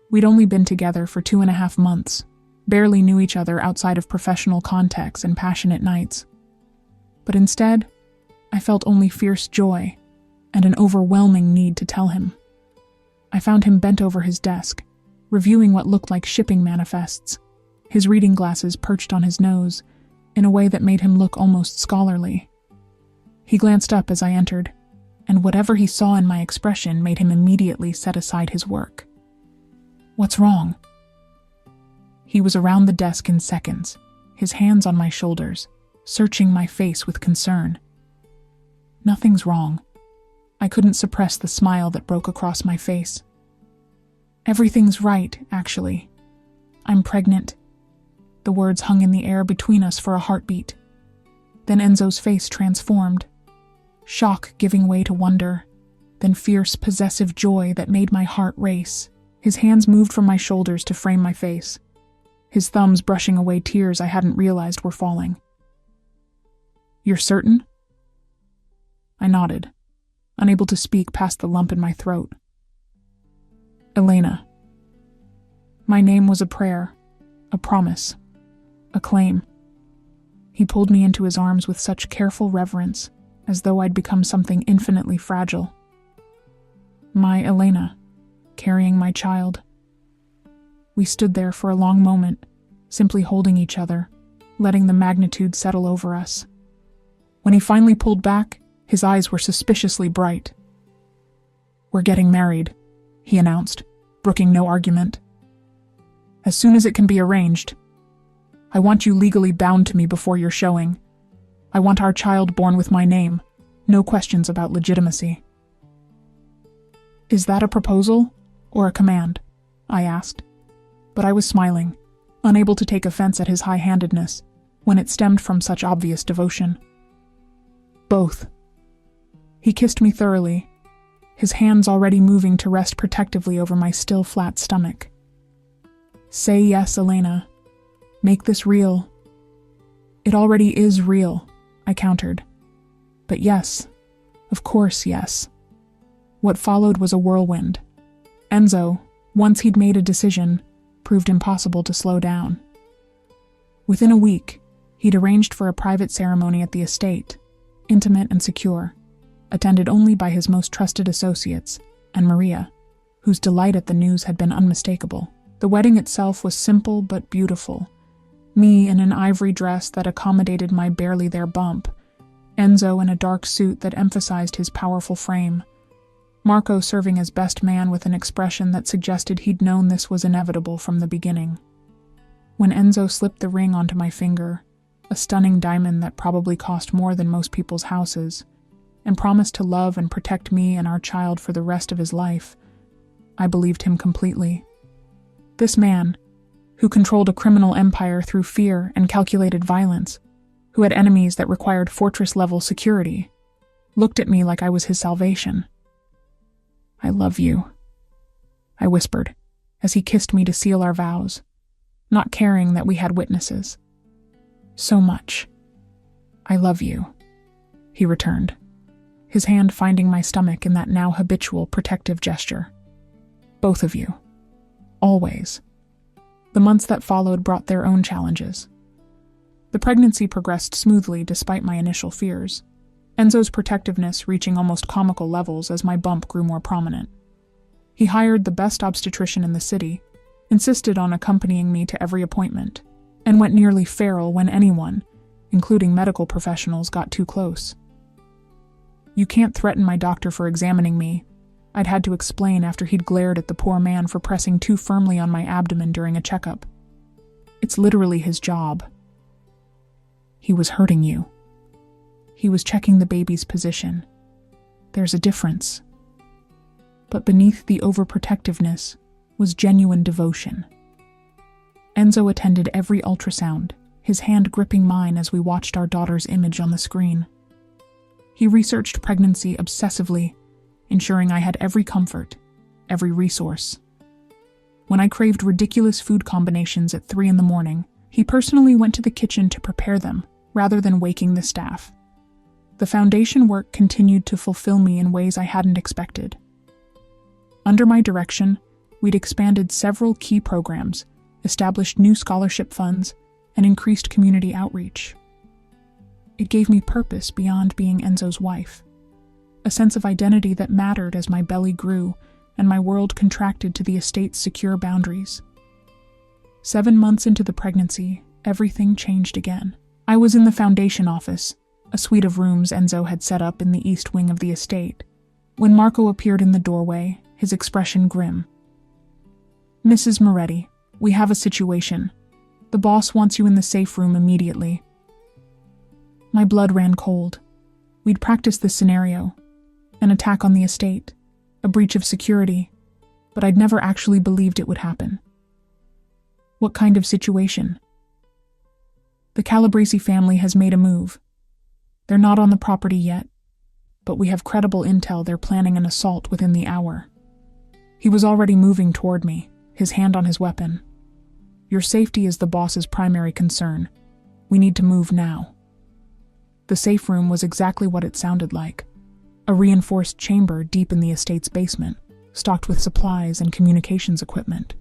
We'd only been together for 2.5 months, barely knew each other outside of professional contacts and passionate nights. But instead, I felt only fierce joy and an overwhelming need to tell him. I found him bent over his desk, reviewing what looked like shipping manifests, his reading glasses perched on his nose in a way that made him look almost scholarly. He glanced up as I entered, and whatever he saw in my expression made him immediately set aside his work. "What's wrong?" He was around the desk in seconds, his hands on my shoulders, searching my face with concern. "Nothing's wrong." I couldn't suppress the smile that broke across my face. "Everything's right, actually. I'm pregnant." The words hung in the air between us for a heartbeat. Then Enzo's face transformed, shock giving way to wonder, then fierce, possessive joy that made my heart race. His hands moved from my shoulders to frame my face, his thumbs brushing away tears I hadn't realized were falling. "You're certain?" I nodded, unable to speak past the lump in my throat. "Elena." My name was a prayer, a promise, a claim. He pulled me into his arms with such careful reverence, as though I'd become something infinitely fragile. My Elena, carrying my child. We stood there for a long moment, simply holding each other, letting the magnitude settle over us. When he finally pulled back, his eyes were suspiciously bright. "We're getting married," he announced, brooking no argument. "As soon as it can be arranged. I want you legally bound to me before your showing. I want our child born with my name, no questions about legitimacy." "Is that a proposal or a command?" I asked, but I was smiling, unable to take offense at his high-handedness when it stemmed from such obvious devotion. "Both." He kissed me thoroughly, his hands already moving to rest protectively over my still flat stomach. "Say yes, Elena. Make this real." "It already is real," I countered. "But yes, of course yes." What followed was a whirlwind. Enzo, once he'd made a decision, proved impossible to slow down. Within a week, he'd arranged for a private ceremony at the estate, intimate and secure, attended only by his most trusted associates, and Maria, whose delight at the news had been unmistakable. The wedding itself was simple but beautiful. Me in an ivory dress that accommodated my barely there bump, Enzo in a dark suit that emphasized his powerful frame, Marco serving as best man with an expression that suggested he'd known this was inevitable from the beginning. When Enzo slipped the ring onto my finger, a stunning diamond that probably cost more than most people's houses, and promised to love and protect me and our child for the rest of his life, I believed him completely. This man, who controlled a criminal empire through fear and calculated violence, who had enemies that required fortress-level security, looked at me like I was his salvation. "I love you," I whispered, as he kissed me to seal our vows, not caring that we had witnesses. "So much. I love you," he returned, his hand finding my stomach in that now habitual protective gesture. "Both of you. Always." The months that followed brought their own challenges. The pregnancy progressed smoothly despite my initial fears, Enzo's protectiveness reaching almost comical levels as my bump grew more prominent. He hired the best obstetrician in the city, insisted on accompanying me to every appointment, and went nearly feral when anyone, including medical professionals, got too close. "You can't threaten my doctor for examining me," I'd had to explain after he'd glared at the poor man for pressing too firmly on my abdomen during a checkup. "It's literally his job." He was hurting you. He was checking the baby's position. There's a difference. But beneath the overprotectiveness was genuine devotion. Enzo attended every ultrasound, his hand gripping mine as we watched our daughter's image on the screen. He researched pregnancy obsessively, ensuring I had every comfort, every resource. When I craved ridiculous food combinations at 3 a.m, he personally went to the kitchen to prepare them, rather than waking the staff. The foundation work continued to fulfill me in ways I hadn't expected. Under my direction, we'd expanded several key programs, established new scholarship funds, and increased community outreach. It gave me purpose beyond being Enzo's wife, a sense of identity that mattered as my belly grew and my world contracted to the estate's secure boundaries. 7 months into the pregnancy, everything changed again. I was in the foundation office, a suite of rooms Enzo had set up in the east wing of the estate, when Marco appeared in the doorway, his expression grim. "Mrs. Moretti, we have a situation. The boss wants you in the safe room immediately." My blood ran cold. We'd practiced this scenario, an attack on the estate, a breach of security, but I'd never actually believed it would happen. "What kind of situation?" "The Calabresi family has made a move. They're not on the property yet, but we have credible intel they're planning an assault within the hour." He was already moving toward me, his hand on his weapon. "Your safety is the boss's primary concern. We need to move now." The safe room was exactly what it sounded like, a reinforced chamber deep in the estate's basement, stocked with supplies and communications equipment.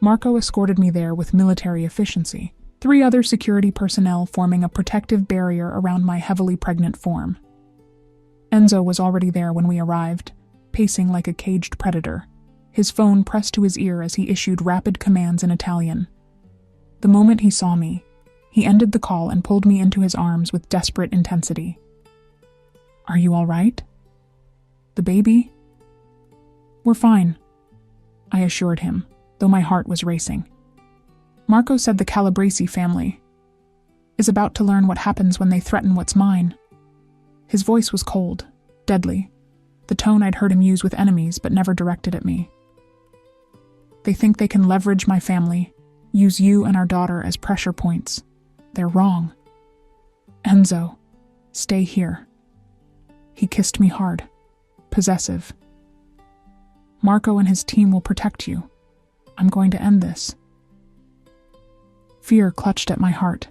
Marco escorted me there with military efficiency, 3 other security personnel forming a protective barrier around my heavily pregnant form. Enzo was already there when we arrived, pacing like a caged predator, his phone pressed to his ear as he issued rapid commands in Italian. The moment he saw me, he ended the call and pulled me into his arms with desperate intensity. "Are you all right? The baby?" "We're fine," I assured him, though my heart was racing. Marco said the Calabresi family is about to learn what happens when they threaten what's mine. His voice was cold, deadly, the tone I'd heard him use with enemies but never directed at me. "They think they can leverage my family, use you and our daughter as pressure points. They're wrong. Enzo, stay here." He kissed me hard, possessive. "Marco and his team will protect you. I'm going to end this." Fear clutched at my heart.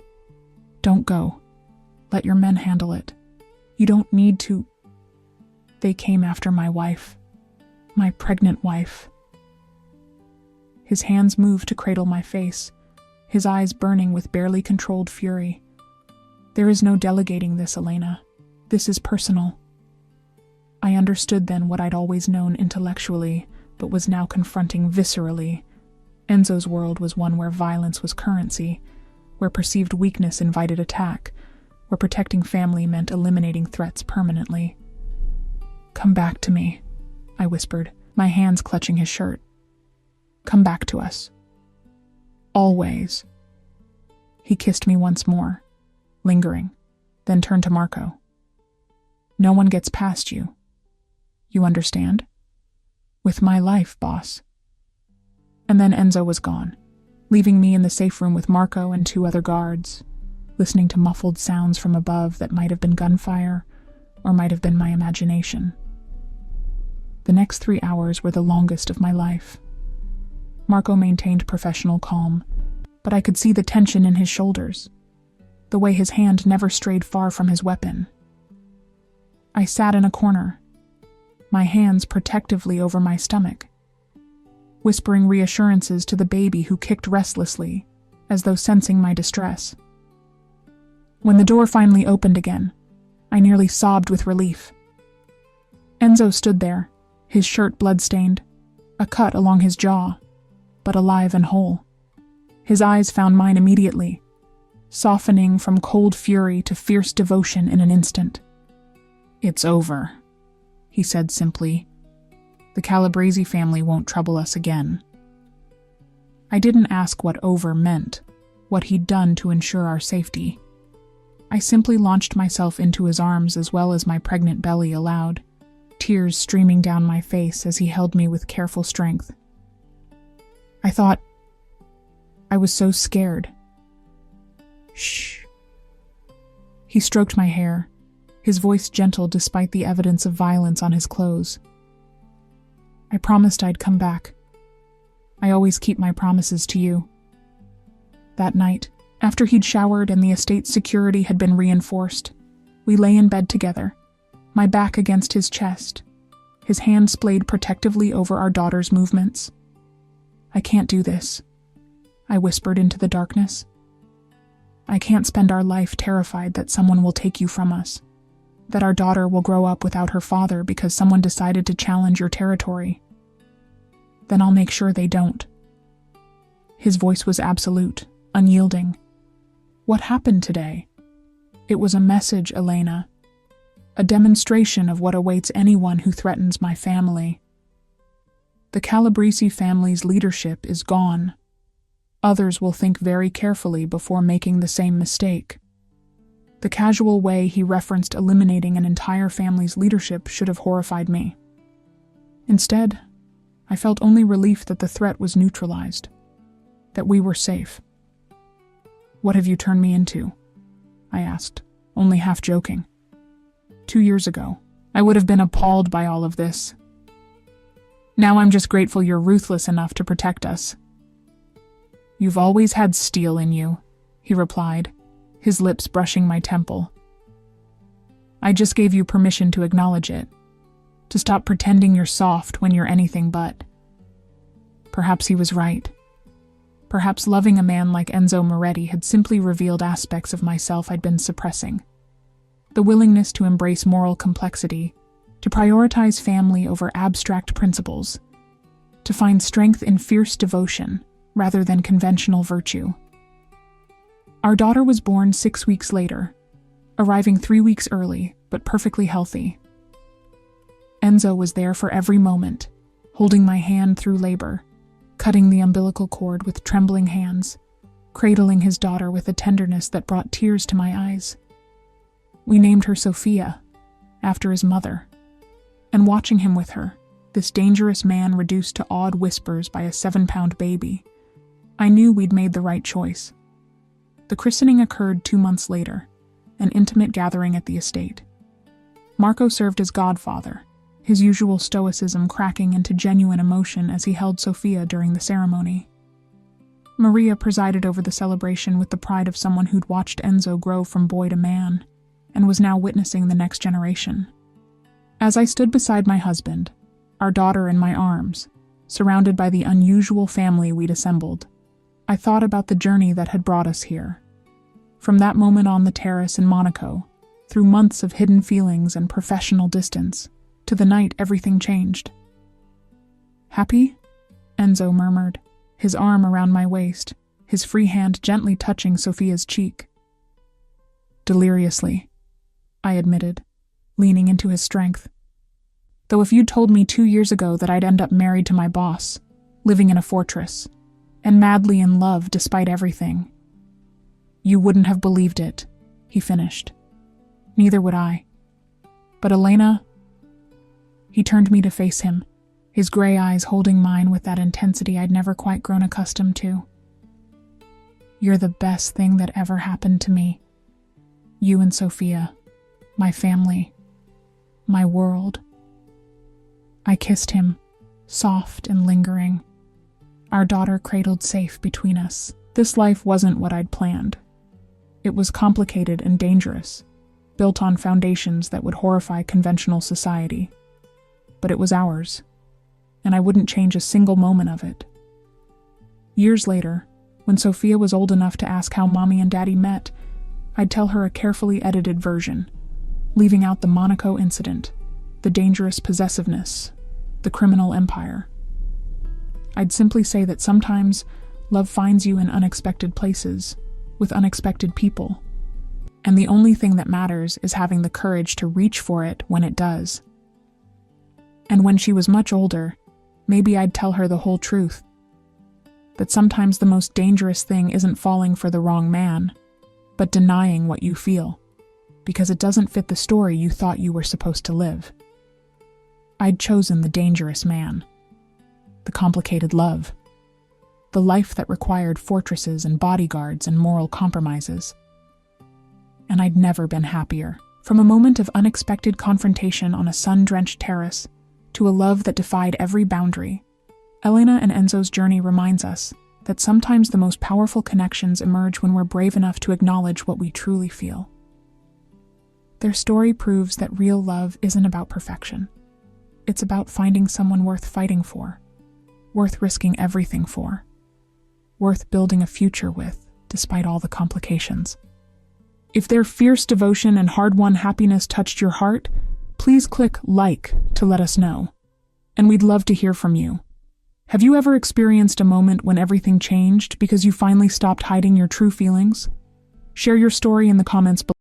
"Don't go. Let your men handle it. You don't need to." "They came after my wife. My pregnant wife." His hands moved to cradle my face, his eyes burning with barely controlled fury. "There is no delegating this, Elena. This is personal." I understood then what I'd always known intellectually, but was now confronting viscerally. Enzo's world was one where violence was currency, where perceived weakness invited attack, where protecting family meant eliminating threats permanently. "Come back to me," I whispered, my hands clutching his shirt. "Come back to us. Always." He kissed me once more, lingering, then turned to Marco. "No one gets past you. You understand? With my life, boss." And then Enzo was gone, leaving me in the safe room with Marco and 2 other guards, listening to muffled sounds from above that might have been gunfire or might have been my imagination. The next 3 hours were the longest of my life. Marco maintained professional calm, but I could see the tension in his shoulders, the way his hand never strayed far from his weapon. I sat in a corner, my hands protectively over my stomach, whispering reassurances to the baby who kicked restlessly, as though sensing my distress. When the door finally opened again, I nearly sobbed with relief. Enzo stood there, his shirt blood-stained, a cut along his jaw, but alive and whole. His eyes found mine immediately, softening from cold fury to fierce devotion in an instant. "It's over," he said simply. "The Calabresi family won't trouble us again." I didn't ask what over meant, what he'd done to ensure our safety. I simply launched myself into his arms as well as my pregnant belly allowed, tears streaming down my face as he held me with careful strength. I was so scared. Shh. He stroked my hair, his voice gentle despite the evidence of violence on his clothes. I promised I'd come back. I always keep my promises to you. That night, after he'd showered and the estate's security had been reinforced, we lay in bed together, my back against his chest, his hand splayed protectively over our daughter's movements. I can't do this, I whispered into the darkness. I can't spend our life terrified that someone will take you from us, that our daughter will grow up without her father because someone decided to challenge your territory. Then I'll make sure they don't. His voice was absolute, unyielding. What happened today? It was a message, Elena. A demonstration of what awaits anyone who threatens my family. The Calabrese family's leadership is gone. Others will think very carefully before making the same mistake. The casual way he referenced eliminating an entire family's leadership should have horrified me. Instead, I felt only relief that the threat was neutralized, that we were safe. What have you turned me into? I asked, only half joking. 2 years ago, I would have been appalled by all of this. Now I'm just grateful you're ruthless enough to protect us. You've always had steel in you, he replied, his lips brushing my temple. I just gave you permission to acknowledge it, to stop pretending you're soft when you're anything but. Perhaps he was right. Perhaps loving a man like Enzo Moretti had simply revealed aspects of myself I'd been suppressing. The willingness to embrace moral complexity, to prioritize family over abstract principles, to find strength in fierce devotion rather than conventional virtue. Our daughter was born 6 weeks later, arriving 3 weeks early, but perfectly healthy. Enzo was there for every moment, holding my hand through labor, cutting the umbilical cord with trembling hands, cradling his daughter with a tenderness that brought tears to my eyes. We named her Sophia, after his mother, and watching him with her, this dangerous man reduced to awed whispers by a 7-pound baby, I knew we'd made the right choice. The christening occurred 2 months later, an intimate gathering at the estate. Marco served as godfather, his usual stoicism cracking into genuine emotion as he held Sophia during the ceremony. Maria presided over the celebration with the pride of someone who'd watched Enzo grow from boy to man, and was now witnessing the next generation. As I stood beside my husband, our daughter in my arms, surrounded by the unusual family we'd assembled, I thought about the journey that had brought us here. From that moment on the terrace in Monaco, through months of hidden feelings and professional distance, to the night everything changed. Happy? Enzo murmured, his arm around my waist, his free hand gently touching Sophia's cheek. Deliriously, I admitted, leaning into his strength. Though if you'd told me 2 years ago that I'd end up married to my boss, living in a fortress, and madly in love despite everything, you wouldn't have believed it, he finished. Neither would I. But Elena... He turned me to face him, his gray eyes holding mine with that intensity I'd never quite grown accustomed to. You're the best thing that ever happened to me. You and Sophia, my family, my world. I kissed him, soft and lingering, our daughter cradled safe between us. This life wasn't what I'd planned. It was complicated and dangerous, built on foundations that would horrify conventional society. But it was ours, and I wouldn't change a single moment of it. Years later, when Sophia was old enough to ask how Mommy and Daddy met, I'd tell her a carefully edited version, leaving out the Monaco incident, the dangerous possessiveness, the criminal empire. I'd simply say that sometimes love finds you in unexpected places, with unexpected people, and the only thing that matters is having the courage to reach for it when it does. And when she was much older, maybe I'd tell her the whole truth. That sometimes the most dangerous thing isn't falling for the wrong man, but denying what you feel, because it doesn't fit the story you thought you were supposed to live. I'd chosen the dangerous man, the complicated love, the life that required fortresses and bodyguards and moral compromises. And I'd never been happier. From a moment of unexpected confrontation on a sun-drenched terrace to a love that defied every boundary, Elena and Enzo's journey reminds us that sometimes the most powerful connections emerge when we're brave enough to acknowledge what we truly feel. Their story proves that real love isn't about perfection. It's about finding someone worth fighting for, worth risking everything for, worth building a future with, despite all the complications. If their fierce devotion and hard-won happiness touched your heart, please click like to let us know. And we'd love to hear from you. Have you ever experienced a moment when everything changed because you finally stopped hiding your true feelings? Share your story in the comments below.